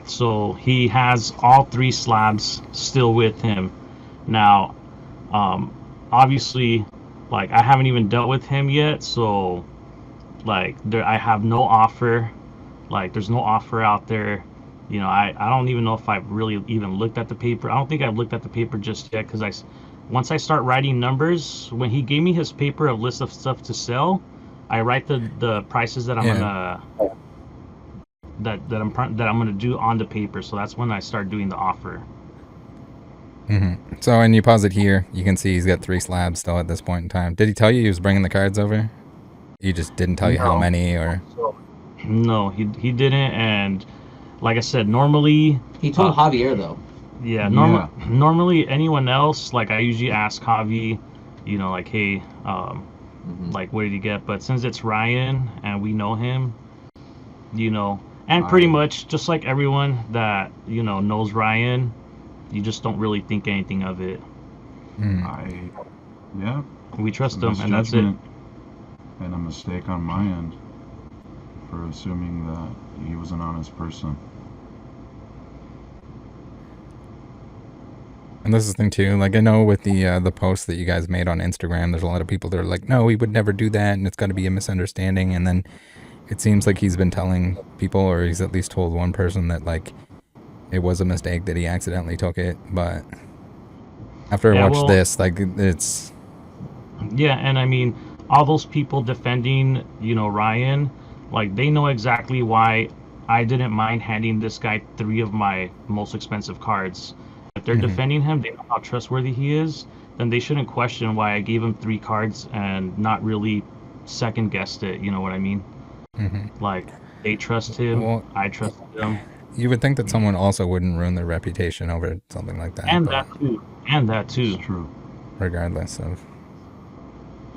So he has all 3 slabs still with him. Now, obviously, like I haven't even dealt with him yet, so like I have no offer. Like there's no offer out there. I don't even know if I've really even looked at the paper. I don't think I've looked at the paper just yet, because once I start writing numbers, when he gave me his paper, a list of stuff to sell, I write the prices that I'm gonna that I'm gonna do on the paper. So that's when I start doing the offer. So when you pause it here, you can see he's got 3 slabs still at this point in time. Did he tell you he was bringing the cards over? He just didn't tell you how many, or? No, he didn't. And like I said, normally he told Javier though. Yeah, normally anyone else, like I usually ask Javi, like, hey, like what did you get? But since it's Ryan and we know him, and pretty much just like everyone that knows Ryan, you just don't really think anything of it. Yeah. We trust It's a him, and that's it. misjudgment and a mistake on my end for assuming that he was an honest person. And this is the thing too, like I know with the post that you guys made on Instagram, there's a lot of people that are like, no, he would never do that, and it's got to be a misunderstanding. And then it seems like he's been telling people, or he's at least told one person that like it was a mistake, that he accidentally took it. But after I watched this, like it's and I mean, all those people defending, Ryan, like they know exactly why I didn't mind handing this guy 3 of my most expensive cards. If they're defending him, they know how trustworthy he is, then they shouldn't question why I gave him 3 cards and not really second guessed it. You know what I mean? Like, they trust him, well, I trust him. You would think that someone also wouldn't ruin their reputation over something like that. And that too. It's true. Regardless of.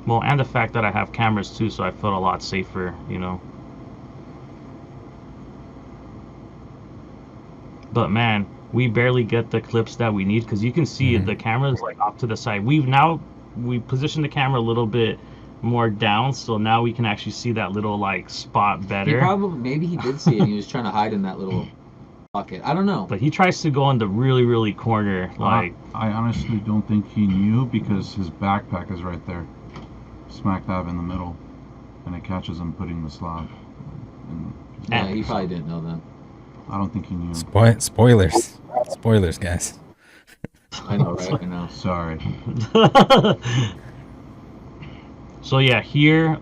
Well, and the fact that I have cameras too, so I felt a lot safer, But man, we barely get the clips that we need, because you can see the camera is like off to the side. We positioned the camera a little bit more down, so now we can actually see that little like spot better. Maybe he did see it and he was trying to hide in that little pocket. I don't know. But he tries to go in the really, really corner. Like, I honestly don't think he knew, because his backpack is right there, smack dab in the middle, and it catches him putting the slab. Yeah, he probably didn't know that. I don't think he knew. Spoilers, guys. I know, right? I know. Sorry. So yeah, here,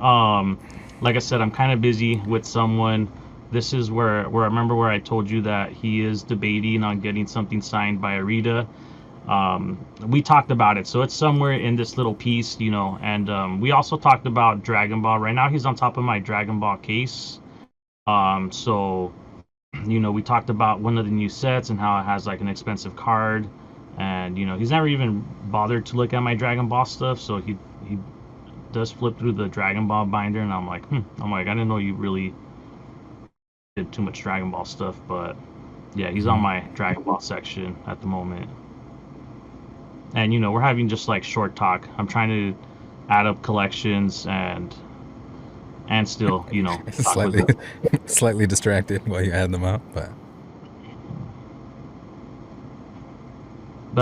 like I said, I'm kind of busy with someone. This is where I remember where I told you that he is debating on getting something signed by Arita. We talked about it, so it's somewhere in this little piece, and we also talked about Dragon Ball. Right now he's on top of my Dragon Ball case. So we talked about one of the new sets and how it has like an expensive card, and he's never even bothered to look at my Dragon Ball stuff, so he does flip through the Dragon Ball binder, and I'm like, I didn't know you really did too much Dragon Ball stuff. But yeah, he's on my Dragon Ball section at the moment. And we're having just like short talk. I'm trying to add up collections and still, slightly distracted while you add them up, but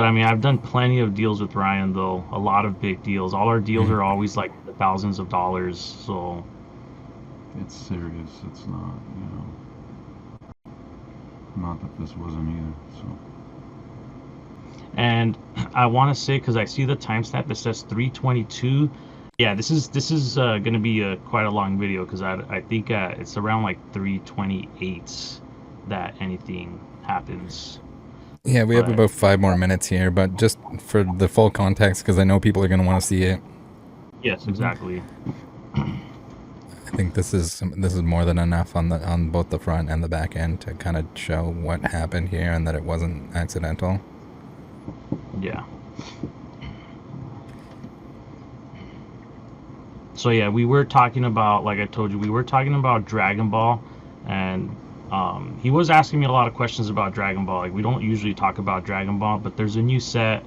I mean, I've done plenty of deals with Ryan, though. A lot of big deals. All our deals are always like the thousands of dollars. So it's serious. It's not, not that this wasn't either. So. And I want to say, because I see the timestamp, it says 3:22. Yeah, this is going to be quite a long video, because I think it's around like 3:28 that anything happens. Yeah, we have about 5 more minutes here, but just for the full context, because I know people are going to want to see it. Yes, exactly. I think this is more than enough on both the front and the back end to kind of show what happened here and that it wasn't accidental. Yeah. So yeah, we were talking about, like I told you, we were talking about Dragon Ball, and he was asking me a lot of questions about Dragon Ball. Like, we don't usually talk about Dragon Ball, but there's a new set,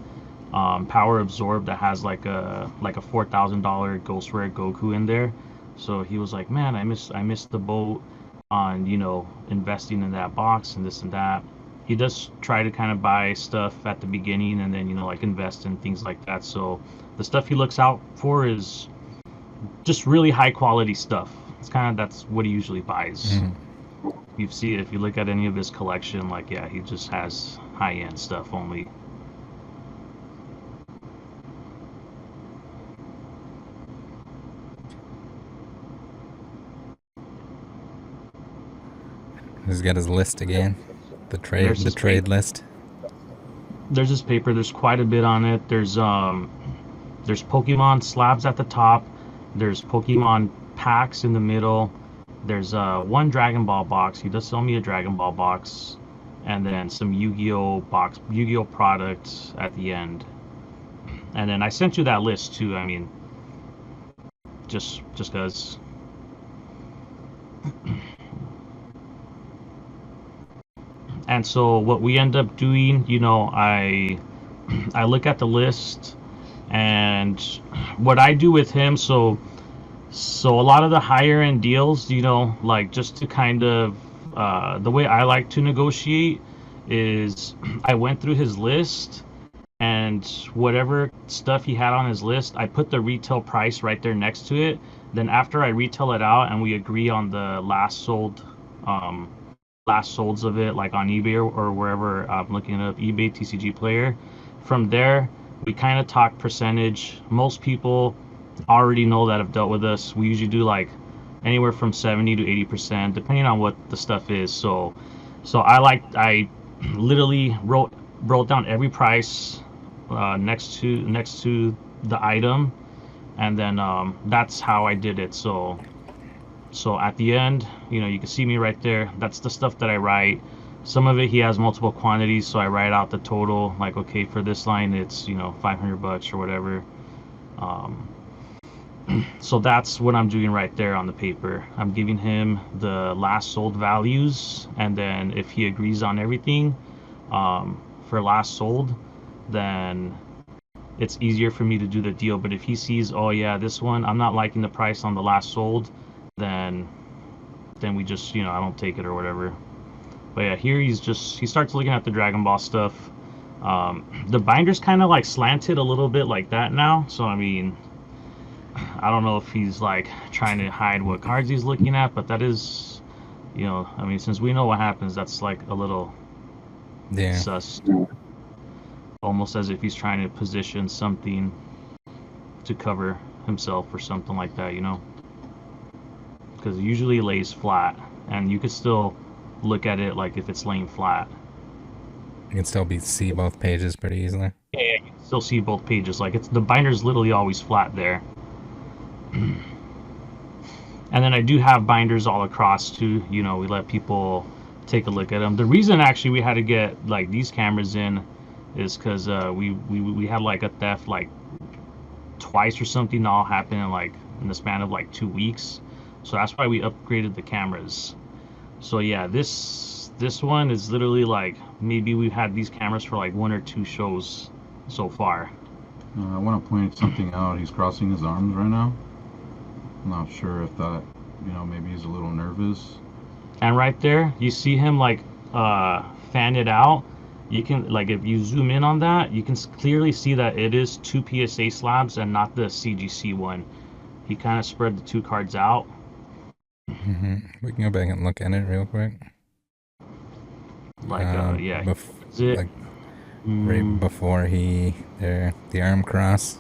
Power Absorb, that has like a $4,000 Ghost Rare Goku in there. So he was like, man, I missed the boat on investing in that box and this and that. He does try to kind of buy stuff at the beginning and then like invest in things like that. So the stuff he looks out for is just really high quality stuff. That's what he usually buys. You see it if you look at any of his collection. Like, yeah, he just has high end stuff only. He's got his list again. The trade list. There's this paper. There's quite a bit on it. There's Pokemon slabs at the top. There's Pokemon packs in the middle. There's one Dragon Ball box. He does sell me a Dragon Ball box, and then some Yu-Gi-Oh products at the end. And then I sent you that list too. I mean, just because. And so what we end up doing, you know, I look at the list, and what I do with him, so a lot of the higher end deals, you know, like just to kind of the way I like to negotiate is I went through his list, and whatever stuff he had on his list, I put the retail price right there next to it. Then after I retail it out and we agree on the um, last solds of it, like on eBay or wherever I'm looking up eBay TCG Player. From there, we kind of talk percentage. Most people already know that have dealt with us. We usually do like anywhere from 70 to 80%, depending on what the stuff is. So I literally wrote down every price next to the item, and then that's how I did it. So at the end, you know, you can see me right there. That's the stuff that I write. Some of it he has multiple quantities, so I write out the total. Like, okay, for this line, it's, you know, $500 or whatever. Um, so that's what I'm doing right there on the paper. I'm giving him the last sold values, and then if he agrees on everything for last sold, then it's easier for me to do the deal. But if he sees, oh yeah, this one I'm not liking the price on the last sold, then we just, you know, I don't take it or whatever. But yeah, here he starts looking at the Dragon Ball stuff. The binder's kind of like slanted a little bit like that now, so I mean, I don't know if he's like trying to hide what cards he's looking at, but that is, you know, I mean, since we know what happens, that's like a little sus. Almost as if he's trying to position something to cover himself or something like that, you know? Because it usually lays flat, and you could still look at it like if it's laying flat. You can still see both pages pretty easily. Yeah, you can still see both pages. Like, it's the binder's literally always flat there. And then I do have binders all across too. You know, we let people take a look at them. The reason actually we had to get like these cameras in is because we had like a theft like twice or something all happen in the span of like 2 weeks. So that's why we upgraded the cameras. So yeah, this one is literally like, maybe we've had these cameras for like 1 or 2 shows so far. I want to point something out. He's crossing his arms right now. I'm not sure if that, you know, maybe he's a little nervous. And right there, you see him like fan it out. You can, like, if you zoom in on that, you can clearly see that it is 2 PSA slabs and not the CGC one. He kind of spread the 2 cards out. We can go back and look at it real quick. Like, yeah. Like right before the arm cross.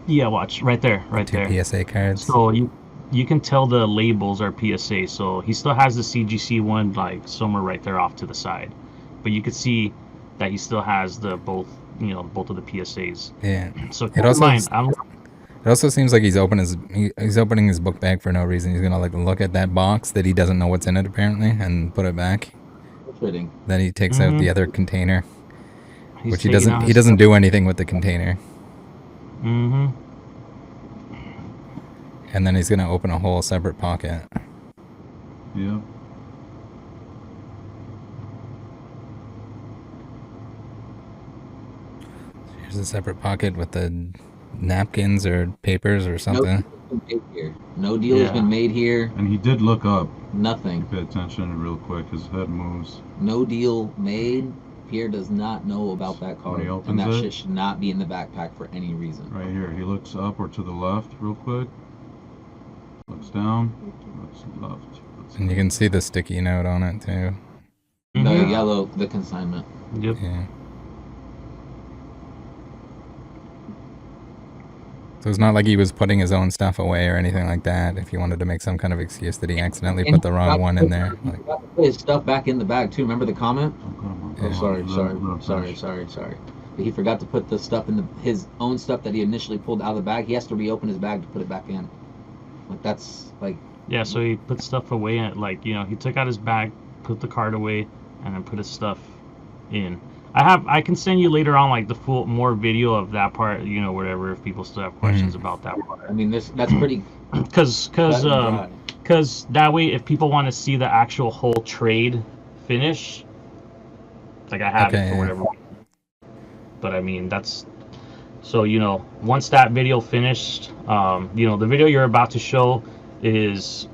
Yeah, watch right there, right there. 2 PSA cards. So you can tell the labels are PSA. So he still has the CGC one like somewhere right there off to the side, but you could see that he still has both of the PSAs. Yeah. So keep in mind, it also seems like he's opening his book bag for no reason. He's gonna like look at that box that he doesn't know what's in it apparently and put it back. Fitting. Then he takes out the other container, which he taking out his doesn't do anything with the container. And then he's gonna open a whole separate pocket. Yeah. Here's a separate pocket with the napkins or papers or something. No deal has been made here. And he did look up. Nothing. Pay attention real quick. His head moves. No deal made. Pierre does not know about that card, and that shit should not be in the backpack for any reason. Right here, he looks up or to the left real quick. Looks down. Looks left. And you can see the sticky note on it too. The yellow, the consignment. Yep. Yeah. So it's not like he was putting his own stuff away or anything like that. If you wanted to make some kind of excuse that he accidentally put the wrong one in there. He forgot to put his stuff back in the bag too. Remember the comment? Oh, sorry. But he forgot to put the stuff in his own stuff that he initially pulled out of the bag. He has to reopen his bag to put it back in. Like, that's like. Yeah, so he put stuff away and he took out his bag, put the card away, and then put his stuff in. I can send you later on like the more video of that part, whatever, if people still have questions about that part. I mean, that's pretty. Because that way, if people want to see the actual whole trade finish, like I have it for Okay. whatever. But I mean, that's so once that video finished, the video you're about to show is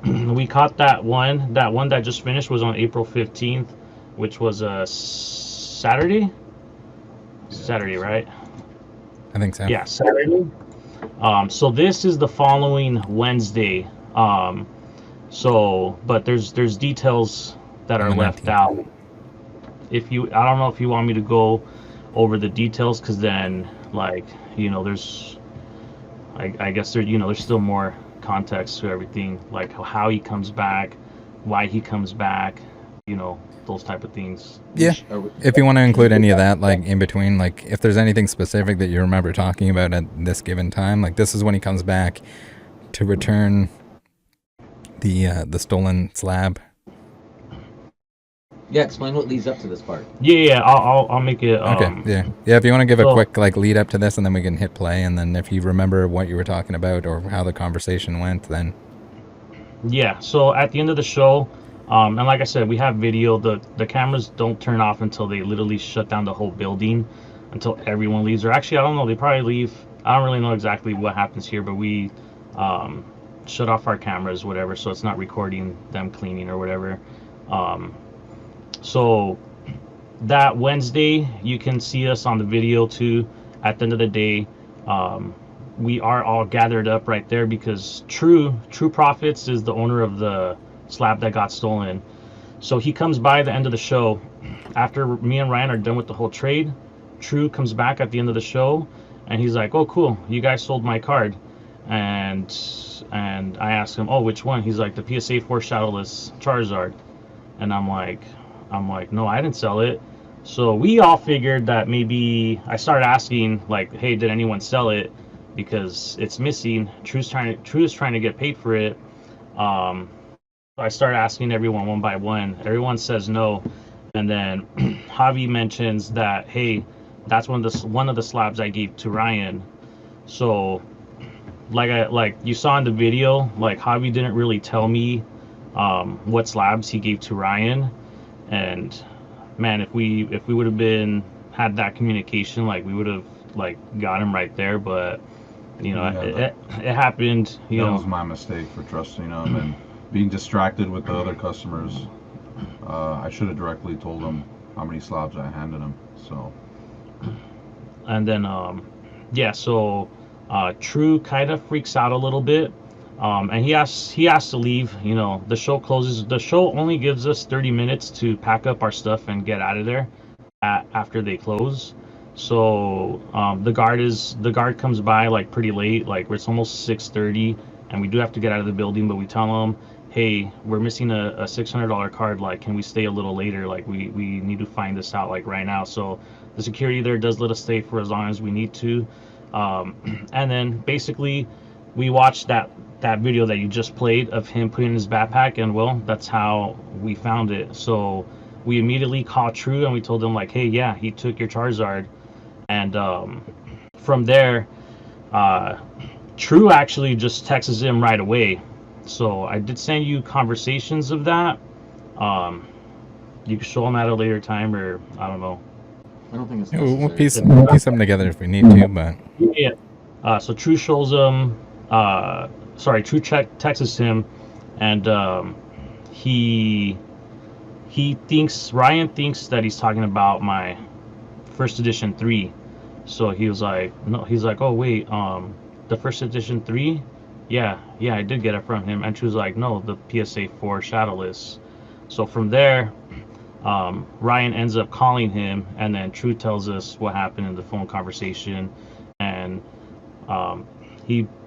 we caught that one. That one that just finished was on April 15th, which was a Saturday. Saturday, right? I think so. Yeah, Saturday. So this is the following Wednesday. But there's details that On are the left 19th. out. I don't know if you want me to go over the details, because then, like, there's, I guess there's still more context to everything, like how he comes back, why he comes back, those type of things. Yeah. If you want to include any of that, like in between, like if there's anything specific that you remember talking about at this given time, like this is when he comes back to return the stolen slab. Yeah, explain what leads up to this part. Yeah, I'll make it. Okay. Yeah. If you want to give a so- quick like lead up to this, and then we can hit play, and then if you remember what you were talking about or how the conversation went, then Yeah, so at the end of the show, and like I said, we have video. The cameras don't turn off until they literally shut down the whole building, until everyone leaves. Or actually, I don't know. They probably leave. I don't really know exactly what happens here, but we shut off our cameras, whatever, so it's not recording them cleaning or whatever. So that Wednesday, you can see us on the video too. At the end of the day, we are all gathered up right there because True Profits is the owner of the slab that got stolen. So he comes by the end of the show after me and Ryan are done with the whole trade. True comes back at the end of the show, and he's like, "Oh, cool, you guys sold my card." And I asked him, "Oh, which one?" He's like, "The PSA 4 Shadowless Charizard." And I'm like, "No, I didn't sell it." So we all figured that maybe I started asking, like, "Hey, did anyone sell it? Because it's missing." True is trying to get paid for it. I started asking everyone one by one. Everyone says no, and then Javi mentions that, "Hey, that's one of the slabs I gave to Ryan." So, like you saw in the video, like Javi didn't really tell me what slabs he gave to Ryan, and man, if we would have had that communication, like we would have like got him right there, but it happened. That was my mistake for trusting him and being distracted with the other customers. I should have directly told him how many slabs I handed him. So. And then so True kind of freaks out a little bit, and he has to leave. The show closes. The show only gives us 30 minutes to pack up our stuff and get out of there after they close. So the guard comes by like pretty late, like it's almost 6:30, and we do have to get out of the building. But we tell him, "Hey, we're missing a $600 card. Like, can we stay a little later? Like, we need to find this out like right now." So the security there does let us stay for as long as we need to. And then basically we watched that video that you just played of him putting in his backpack, and well, that's how we found it. So we immediately called True and we told him like, "Hey, yeah, he took your Charizard." And from there, True actually just texts him right away. So I did send you conversations of that. You can show them at a later time, or I don't know. I don't think it's we'll necessary. piece them together if we need to, but Yeah. So True shows him. True texts him, and Ryan thinks that he's talking about my first edition 3. So he was like, no, he's like, "Oh wait, the first edition 3, yeah, I did get it from him." And True's like, "No, the PSA 4 Shadowless." So from there, Ryan ends up calling him, and then True tells us what happened in the phone conversation. And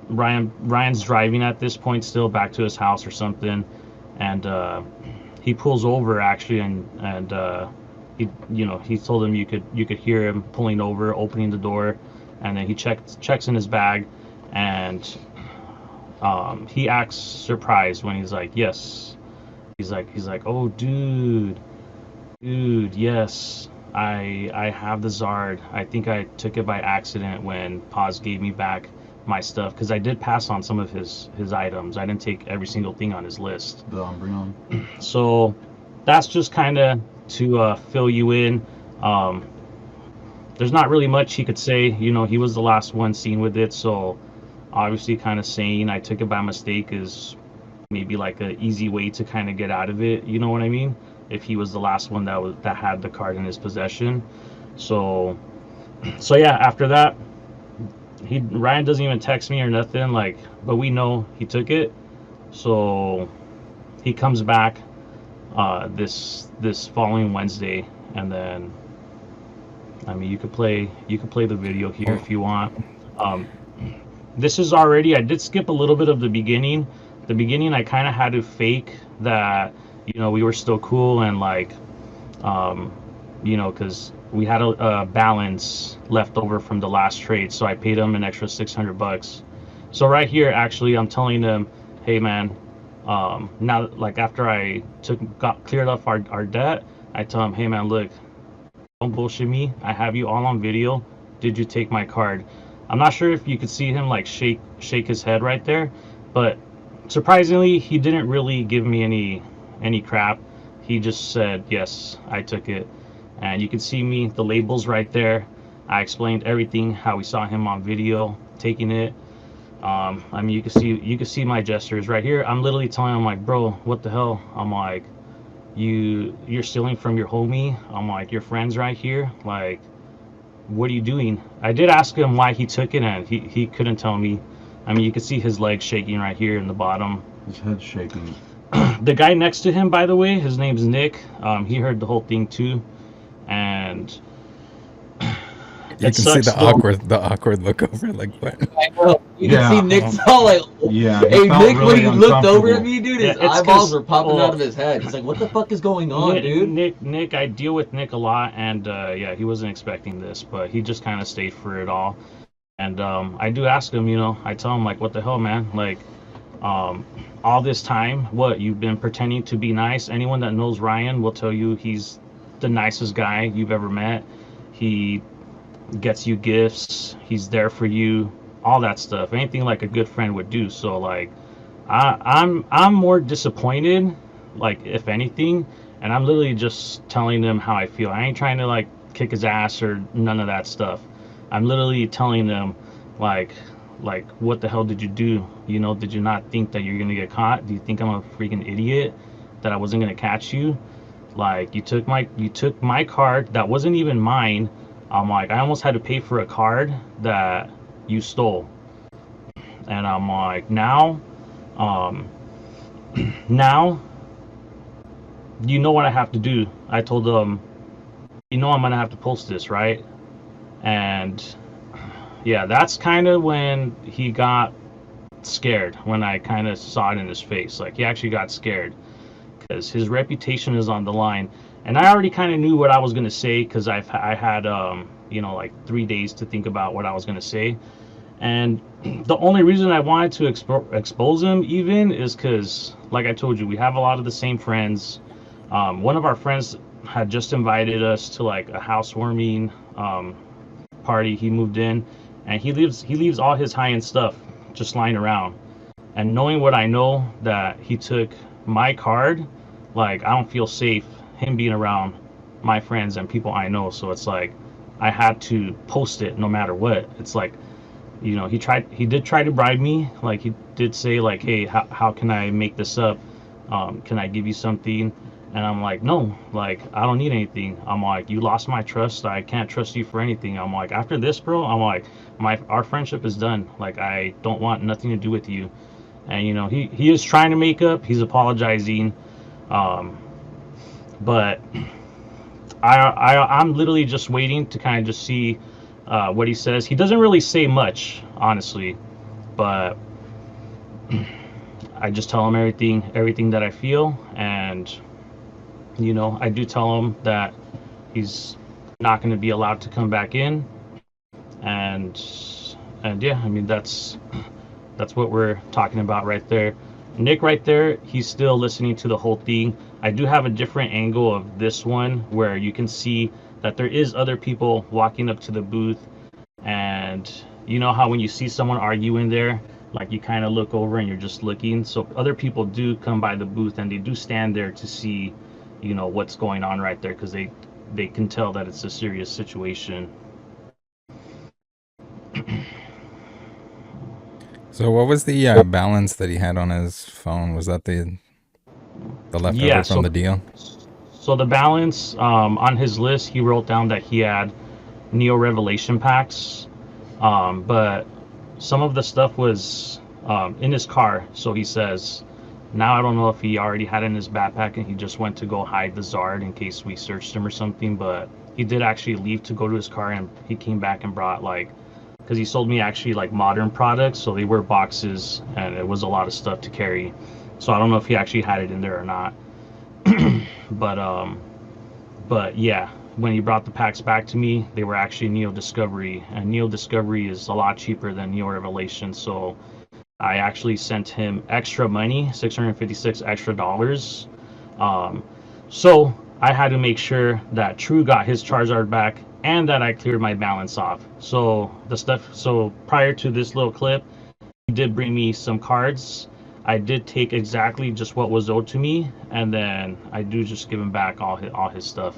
Ryan's driving at this point still back to his house or something, and he pulls over actually, and he told him you could hear him pulling over, opening the door, and then he checks in his bag, and he acts surprised when he's like, "Yes." He's like, "Oh, dude, yes, I have the Zard. I think I took it by accident when Poz gave me back my stuff, because I did pass on some of his items. I didn't take every single thing on his list." The Umbreon. So that's just kind of to fill you in. Um, there's not really much he could say. You know, he was the last one seen with it, so obviously, kind of saying I took it by mistake is maybe like an easy way to kind of get out of it. You know what I mean? If he was the last one that had the card in his possession, so yeah. After that, Ryan doesn't even text me or nothing. Like, but we know he took it, so he comes back this following Wednesday, and then I mean you could play the video here if you want. Um, this is already, I did skip a little bit of the beginning. The beginning I kind of had to fake that, you know, we were still cool and like, you know, because we had a balance left over from the last trade, so I paid him an extra $600. So right here, actually, I'm telling them, hey man, now like after I got cleared off our debt, I tell him, hey man, look, don't bullshit me. I have you all on video. Did you take my card? I'm not sure if you could see him like shake his head right there, but surprisingly, he didn't really give me any crap. He just said, yes, I took it. And you can see me, the labels right there. I explained everything, how we saw him on video taking it. I mean, you can see my gestures right here. I'm literally telling him like, bro, what the hell? I'm like, you're stealing from your homie. I'm like, your friend's right here. Like, what are you doing? I did ask him why he took it, and he couldn't tell me. I mean, you can see his legs shaking right here in the bottom. His head shaking. The guy next to him, by the way, his name's Nick. He heard the whole thing too, and you can see the awkward look over, like what? I know. You can see Nick's all like, yeah. Hey Nick, really when he looked over at me, dude, his eyeballs were popping out of his head. He's like, what the fuck is going on, dude? Nick, I deal with Nick a lot, and yeah, he wasn't expecting this, but he just kind of stayed for it all. And I do ask him, you know, I tell him like, what the hell, man? Like, all this time, what, you've been pretending to be nice? Anyone that knows Ryan will tell you he's the nicest guy you've ever met. He gets you gifts, he's there for you, all that stuff, anything like a good friend would do. So like, I'm more disappointed, like, if anything, and I'm literally just telling them how I feel. I ain't trying to like kick his ass or none of that stuff. I'm literally telling them like what the hell did you do? You know, did you not think that you're gonna get caught? Do you think I'm a freaking idiot that I wasn't gonna catch you? Like, you took my card that wasn't even mine. I'm like, I almost had to pay for a card that you stole. And I'm like, now now you know what I have to do. I told them, you know, I'm gonna have to post this, right? And yeah, that's kind of when he got scared, when I kind of saw it in his face. Like, he actually got scared because his reputation is on the line. And I already kind of knew what I was going to say, because I had you know, like 3 days to think about what I was going to say. And the only reason I wanted to expose him even is because, like I told you, we have a lot of the same friends. One of our friends had just invited us to like a housewarming party. He moved in, and he leaves all his high-end stuff just lying around. And knowing what I know, that he took my card, like, I don't feel safe him being around my friends and people I know. So it's like, I had to post it no matter what. It's like, you know, he did try to bribe me. Like, he did say like, hey, how can I make this up? Can I give you something? And I'm like, no, like, I don't need anything. I'm like, you lost my trust. I can't trust you for anything. I'm like, after this, bro, I'm like, our friendship is done. Like, I don't want nothing to do with you. And, you know, he is trying to make up. He's apologizing. But I'm literally just waiting to kind of just see what he says. He doesn't really say much, honestly, but I just tell him everything that I feel. And, you know, I do tell him that he's not going to be allowed to come back in. And yeah, I mean, that's what we're talking about right there. Nick right there, he's still listening to the whole thing. I do have a different angle of this one where you can see that there is other people walking up to the booth. And you know how when you see someone arguing there, like, you kind of look over and you're just looking. So other people do come by the booth, and they do stand there to see, you know, what's going on right there, because they can tell that it's a serious situation. So what was the balance that he had on his phone? Was that the leftover Yeah, from the deal? so the balance, on his list, he wrote down that he had Neo Revelation packs, but some of the stuff was in his car. So he says, now I don't know if he already had it in his backpack and he just went to go hide the Zard in case we searched him or something. But he did actually leave to go to his car, and he came back and brought, like, because he sold me actually like modern products, so they were boxes and it was a lot of stuff to carry. So I don't know if he actually had it in there or not. but but yeah, when he brought the packs back to me, they were actually Neo Discovery, and Neo Discovery is a lot cheaper than Neo Revelation. So I actually sent him extra money, 656 extra dollars. Um, so I had to make sure that True got his Charizard back and that I cleared my balance off. So the stuff. So prior to this little clip, he did bring me some cards. I did take exactly just what was owed to me, and then I do just give him back all his stuff,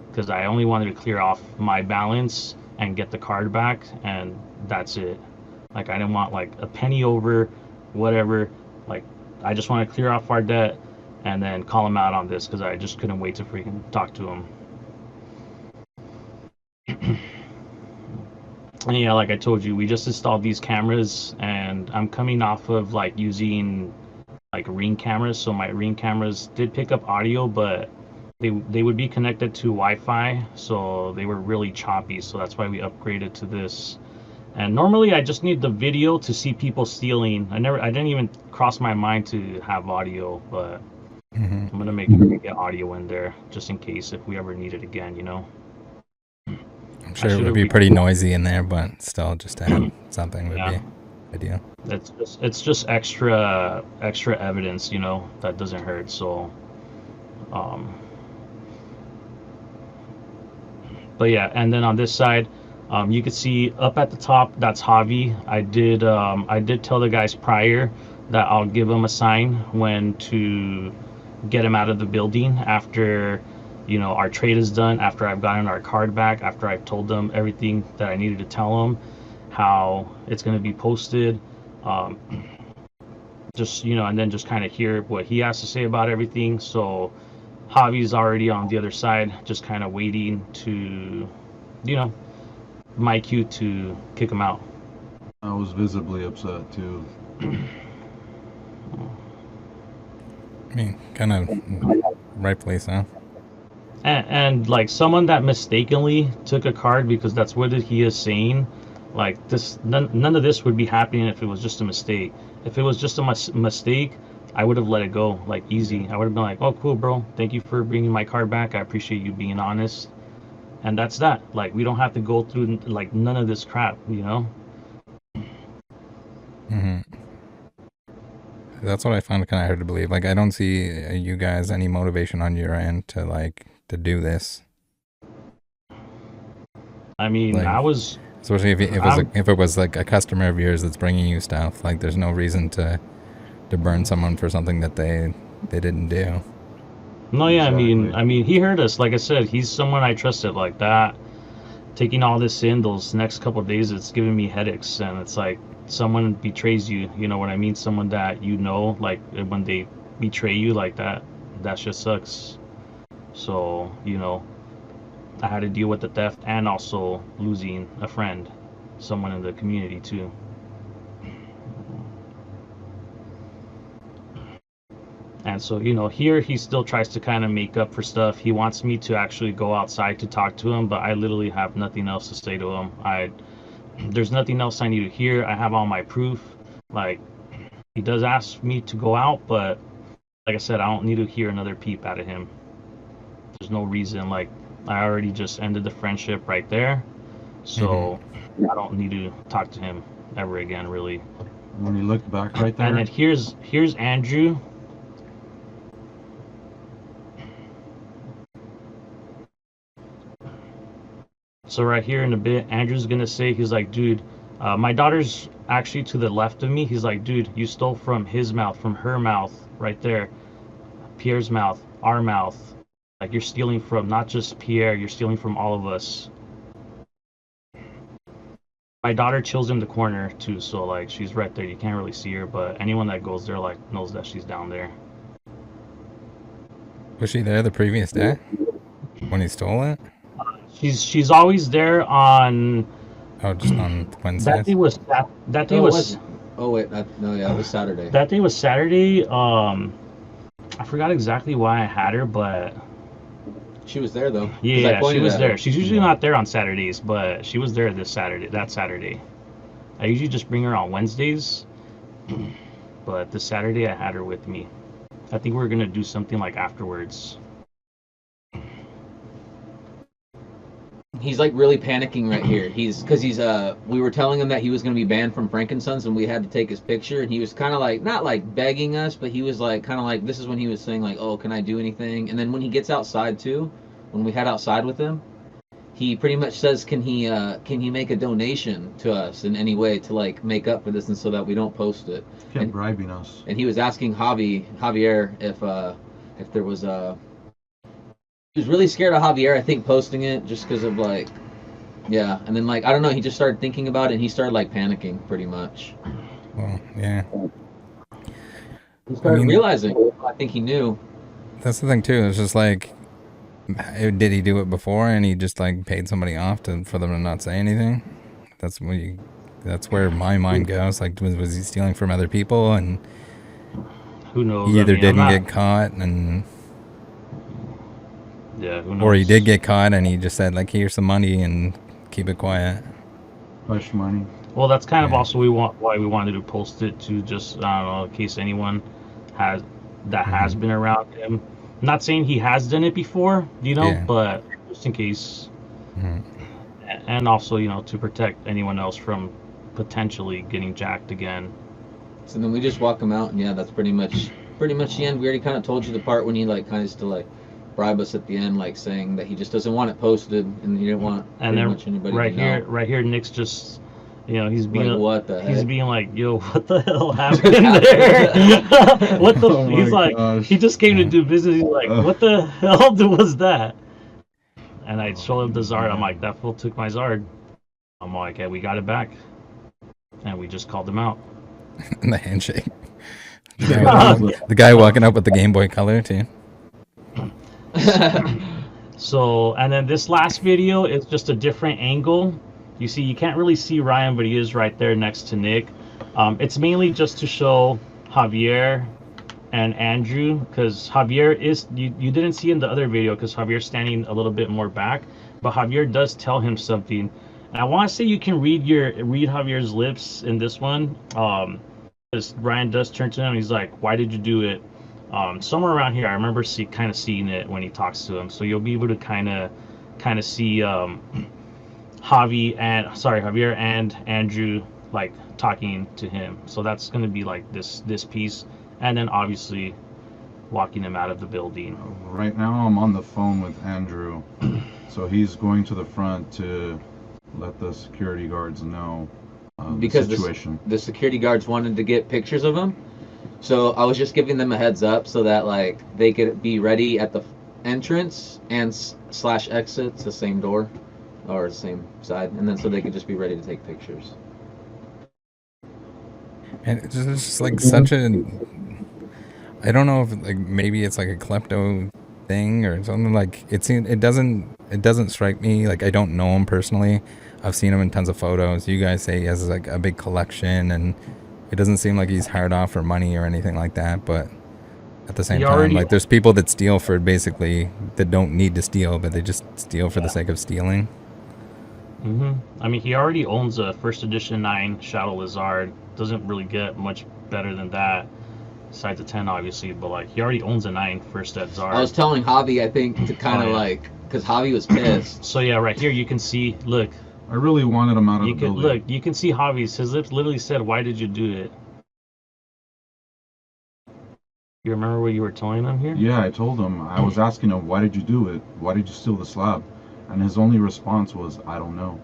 because I only wanted to clear off my balance and get the card back, and that's it. Like, I didn't want like a penny over, whatever. Like, I just want to clear off our debt and then call him out on this, because I just couldn't wait to freaking talk to him. And yeah, like I told you, we just installed these cameras, and I'm coming off of like using like Ring cameras. So my Ring cameras did pick up audio, but they would be connected to Wi-Fi, so they were really choppy. So that's why we upgraded to this. And normally I just need the video to see people stealing. I didn't even cross my mind to have audio, but Mm-hmm. I'm gonna make sure we get audio in there just in case if we ever need it again, you know. I'm I sure it should would have be pretty noisy in there, but still, just to have something would yeah. be ideal. It's just extra evidence, you know, that doesn't hurt. So um but yeah, and then on this side, you can see up at the top, that's Javi. I did tell the guys prior that I'll give him a sign when to get him out of the building after, you know, our trade is done, after I've gotten our card back, after I've told them everything that I needed to tell them, how it's going to be posted. Um, just, you know, and then just kind of hear what he has to say about everything. So Javi's already on the other side, just kind of waiting to, you know, my cue to kick him out. I was visibly upset too. I mean, kind of rightfully so. And like someone that mistakenly took a card because that's what he is saying, like this, none of this would be happening if it was just a mistake. If it was just a mistake, I would have let it go like easy. I would have been like, oh cool bro, thank you for bringing my card back, I appreciate you being honest, and that's that. Like, we don't have to go through like none of this crap, you know. Mm-hmm. That's what I find kind of hard to believe. Like, I don't see you guys any motivation on your end to do this. I mean, Like, I was especially if it was like a customer of yours that's bringing you stuff. Like, there's no reason to burn someone for something that they didn't do. no, yeah, Exactly. I mean, he heard us. Like I said, he's someone I trusted like that. Taking all this in, those next couple of days, it's giving me headaches, and it's like someone betrays you. You know what I mean? Someone that you know, like when they betray you like that, that just sucks. So, you know, I had to deal with the theft and also losing a friend, someone in the community too. And so, you know, here he still tries to kind of make up for stuff. He wants me to actually go outside to talk to him, but I literally have nothing else to say to him. There's nothing else I need to hear. I have all my proof. Like, he does ask me to go out, but like I said, I don't need to hear another peep out of him. There's no reason. Like, I already just ended the friendship right there, so I don't need to talk to him ever again, really. When you look back right And there, then here's Andrew. So right here in a bit, Andrew's gonna say, he's like, dude, my daughter's actually to the left of me. He's like, dude, you stole from his mouth, from her mouth, right there, Pierre's mouth, our mouth. Like, you're stealing from not just Pierre, you're stealing from all of us. My daughter chills in the corner too, so like she's right there. You can't really see her, but anyone that goes there like knows that she's down there. Was she there the previous day when he stole it? She's always there on. Oh, just on That Wednesdays? day was that day No, it was wasn't. Oh wait, no, yeah, it was Saturday. that day was Saturday. I forgot exactly why I had her, but She was there though. 'cause I yeah, she pointed was at there. her. She's usually not there on Saturdays, but she was there this Saturday. That Saturday, I usually just bring her on Wednesdays, but this Saturday I had her with me. I think we are gonna do something like afterwards. He's like really panicking right here. Because we were telling him that he was going to be banned from Frankensons and we had to take his picture, and he was kind of like not like begging us, but he was like kind of like, this is when he was saying like, oh, can I do anything? And then when he gets outside too, when we head outside with him, he pretty much says, can he make a donation to us in any way to like make up for this and so that we don't post it? Kept bribing us. And he was asking Javier if there was a. He was really scared of Javier, I think, posting it just because of like, yeah. And then like I don't know, he just started thinking about it and he started like panicking pretty much. Well, yeah. He started realizing. I think he knew. That's the thing too. It's just like, did he do it before and he just like paid somebody off for them to not say anything? That's where my mind goes. Like, was he stealing from other people and Who knows? he either didn't get caught and. Yeah, who knows? Or he did get caught and he just said like, here's some money and keep it quiet. Hush money. Well, that's kind of also why we wanted to post it to just, I don't know, in case anyone has been around him. I'm not saying he has done it before, but just in case. And also, to protect anyone else from potentially getting jacked again. So then we just walk him out, and yeah, that's pretty much the end. We already kind of told you the part when he like kind of used to like bribe us at the end, like saying that he just doesn't want it posted and he didn't want much anybody right to know. Right here, Nick's just, he's being like, what the heck? He's being like, yo, what the hell happened there? What the? Oh he's like, gosh. he just came to do business. He's like, what the hell was that? And I show him the Zard. I'm like, that fool took my Zard. I'm like, yeah, we got it back, and we just called him out. And the handshake. The guy walking up with the Game Boy Color too. So, and then this last video is just a different angle. You see, you can't really see Ryan, but he is right there next to Nick. It's mainly just to show Javier and Andrew, because Javier is, you didn't see in the other video because Javier's standing a little bit more back, but Javier does tell him something. And I want to say you can read Javier's lips in this one. Because Ryan does turn to him and he's like, why did you do it? Somewhere around here, I remember kind of seeing it when he talks to him. So you'll be able to kind of see Javier and Andrew like talking to him. So that's going to be like this piece, and then obviously walking him out of the building. Right now, I'm on the phone with Andrew, so he's going to the front to let the security guards know because the situation. The security guards wanted to get pictures of him. So I was just giving them a heads up so that like they could be ready at the entrance and / exit. It's the same door or the same side, and then so they could just be ready to take pictures. And it's just like such a, I don't know if like maybe it's like a klepto thing or something. Like it doesn't strike me like, I don't know him personally. I've seen him in tons of photos. You guys say he has like a big collection, and it doesn't seem like he's hard off for money or anything like that, but at the same time, like there's people that steal for basically that don't need to steal, but they just steal for the sake of stealing. I mean, he already owns a first edition 9 Shadow Lizard. Doesn't really get much better than that, besides a 10 obviously, but like he already owns a 9 first ed Zard. I was telling Javi, I think, to kind of like, because Javi was pissed. So yeah, right here you can see, look. I really wanted him out of the building. Look, you can see Javi's, his lips literally said, why did you do it? You remember what you were telling him here? Yeah, I told him. I was asking him, why did you do it? Why did you steal the slab? And his only response was, I don't know.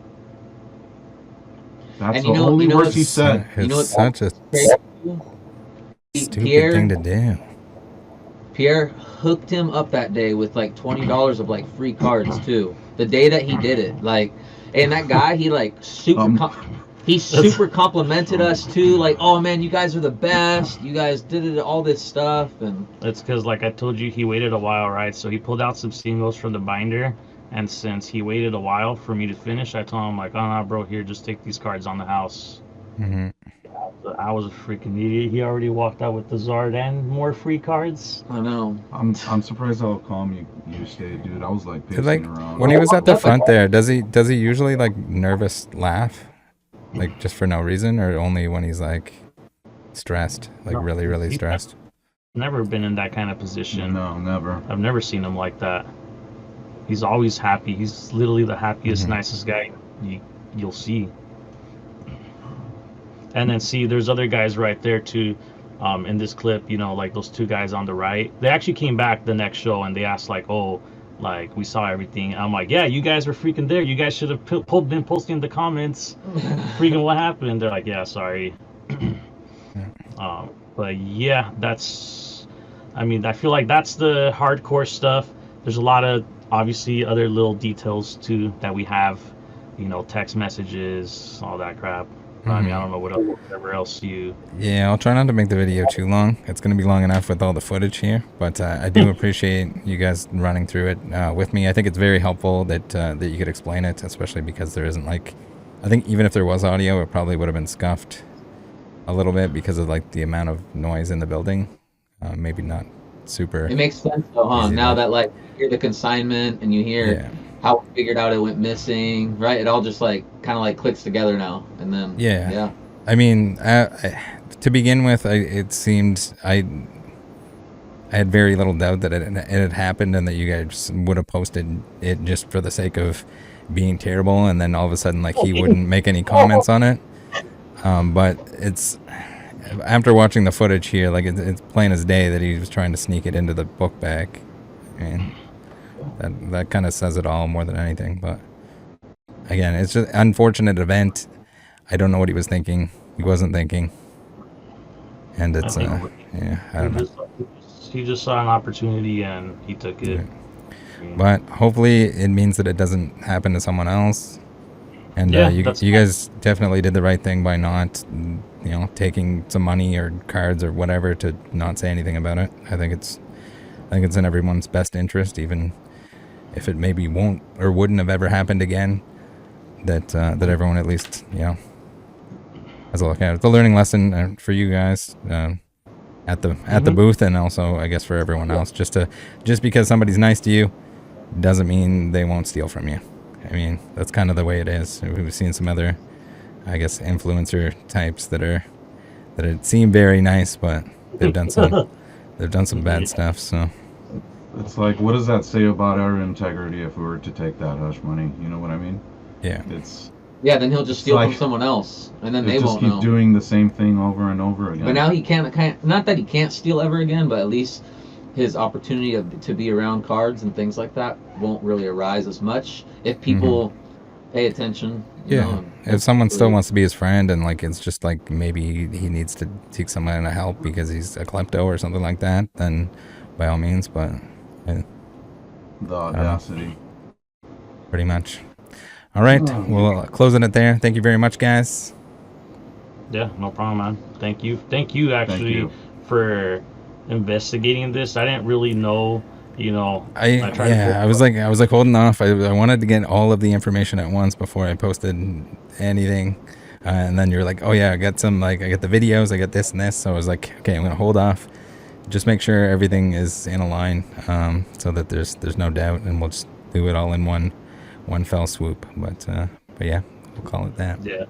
That's the only words he said. It's such a stupid thing to do. Pierre hooked him up that day with like $20 of like free cards too. The day that he did it, like, and that guy, he like he super complimented us too. Like, oh man, you guys are the best. You guys did it, all this stuff, and It's because, like I told you, he waited a while, right? So he pulled out some singles from the binder, and since he waited a while for me to finish, I told him like, "Oh no, bro, here, just take these cards on the house." Mm-hmm. I was a freaking idiot. He already walked out with the Zard and more free cards. I know. I'm surprised how calm you stayed, dude. I was like pacing Like around. when he was at the front there, does he usually like nervous laugh, like just for no reason, or only when he's like stressed, like No, really he's stressed? never been in that kind of position. No, never. I've never seen him like that. He's always happy. He's literally the happiest, nicest guy you'll see. And then see, there's other guys right there too. In this clip, you know, like those two guys on the right. They actually came back the next show and they asked like, "Oh, like we saw everything." I'm like, "Yeah, you guys were freaking there. You guys should have been posting in the comments, freaking what happened." They're like, "Yeah, sorry." But yeah, that's. I mean, I feel like that's the hardcore stuff. There's a lot of obviously other little details too that we have, you know, text messages, all that crap. I mean, I don't know whatever else you. Yeah, I'll try not to make the video too long. It's going to be long enough with all the footage here, but I do appreciate you guys running through it with me. I think it's very helpful that you could explain it, especially because there isn't like, I think even if there was audio, it probably would have been scuffed a little bit because of like the amount of noise in the building. Maybe not super. It makes sense though, huh? Now that like you hear the consignment and you hear how we figured out it went missing, right? It all just like kind of like clicks together now, and then yeah. I mean, to begin with, it seemed I had very little doubt that it had happened and that you guys would have posted it just for the sake of being terrible, and then all of a sudden like he wouldn't make any comments on it. But it's after watching the footage here, like it's plain as day that he was trying to sneak it into the book bag. I mean, that kind of says it all more than anything. But again, it's just an unfortunate event. I don't know what he was thinking. He wasn't thinking. And it's I don't know. He just saw an opportunity and he took it. But hopefully it means that it doesn't happen to someone else. And you guys definitely did the right thing by not, you know, taking some money or cards or whatever to not say anything about it. I think it's in everyone's best interest, even if it maybe won't or wouldn't have ever happened again. That everyone at least, you know, has a look at it. It's a learning lesson for you guys at the booth, and also I guess for everyone else. Just because somebody's nice to you doesn't mean they won't steal from you. I mean, that's kind of the way it is. We've seen some other, I guess, influencer types that seem very nice, but they've done some bad stuff. So it's like, what does that say about our integrity if we were to take that hush money? You know what I mean? Yeah. Then he'll just steal from someone else, and then they won't know. Just keep doing the same thing over and over again. But now he can't. Not that he can't steal ever again, but at least his opportunity to be around cards and things like that won't really arise as much if people pay attention. You know, if someone still wants to be his friend and like it's just like maybe he needs to seek someone to help because he's a klepto or something like that, then by all means. But the audacity. Pretty much. All right, we'll closing it there. Thank you very much, guys. Yeah, no problem, man. Thank you actually for investigating this. I didn't really know, you know. I was like holding off. I wanted to get all of the information at once before I posted anything, and then you're like, oh yeah, I got the videos, I got this and this. So I was like, okay, I'm gonna hold off, just make sure everything is in a line, so that there's no doubt, and we'll just do it all in one fell swoop. But yeah, we'll call it that. Yeah.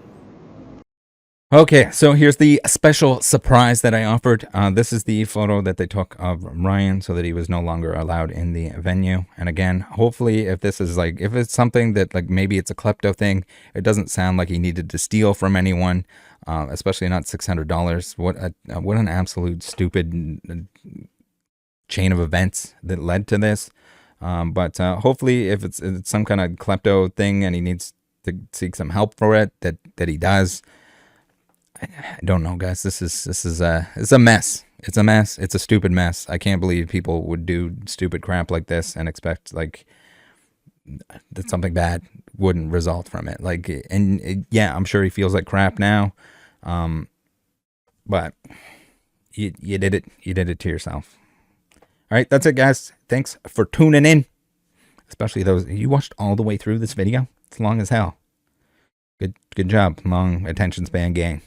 Okay, so here's the special surprise that I offered. This is the photo that they took of Ryan so that he was no longer allowed in the venue. And again, hopefully if it's something that like maybe it's a klepto thing, it doesn't sound like he needed to steal from anyone, especially not $600. What an absolute stupid chain of events that led to this. But hopefully if it's some kind of klepto thing and he needs to seek some help for it, that he does. I don't know, guys. This is a mess. It's a mess. It's a stupid mess. I can't believe people would do stupid crap like this and expect like that something bad wouldn't result from it. Like, and yeah, I'm sure he feels like crap now. But you did it. You did it to yourself. All right, that's it, guys. Thanks for tuning in. Especially those you watched all the way through this video. It's long as hell. Good job, long attention span gang.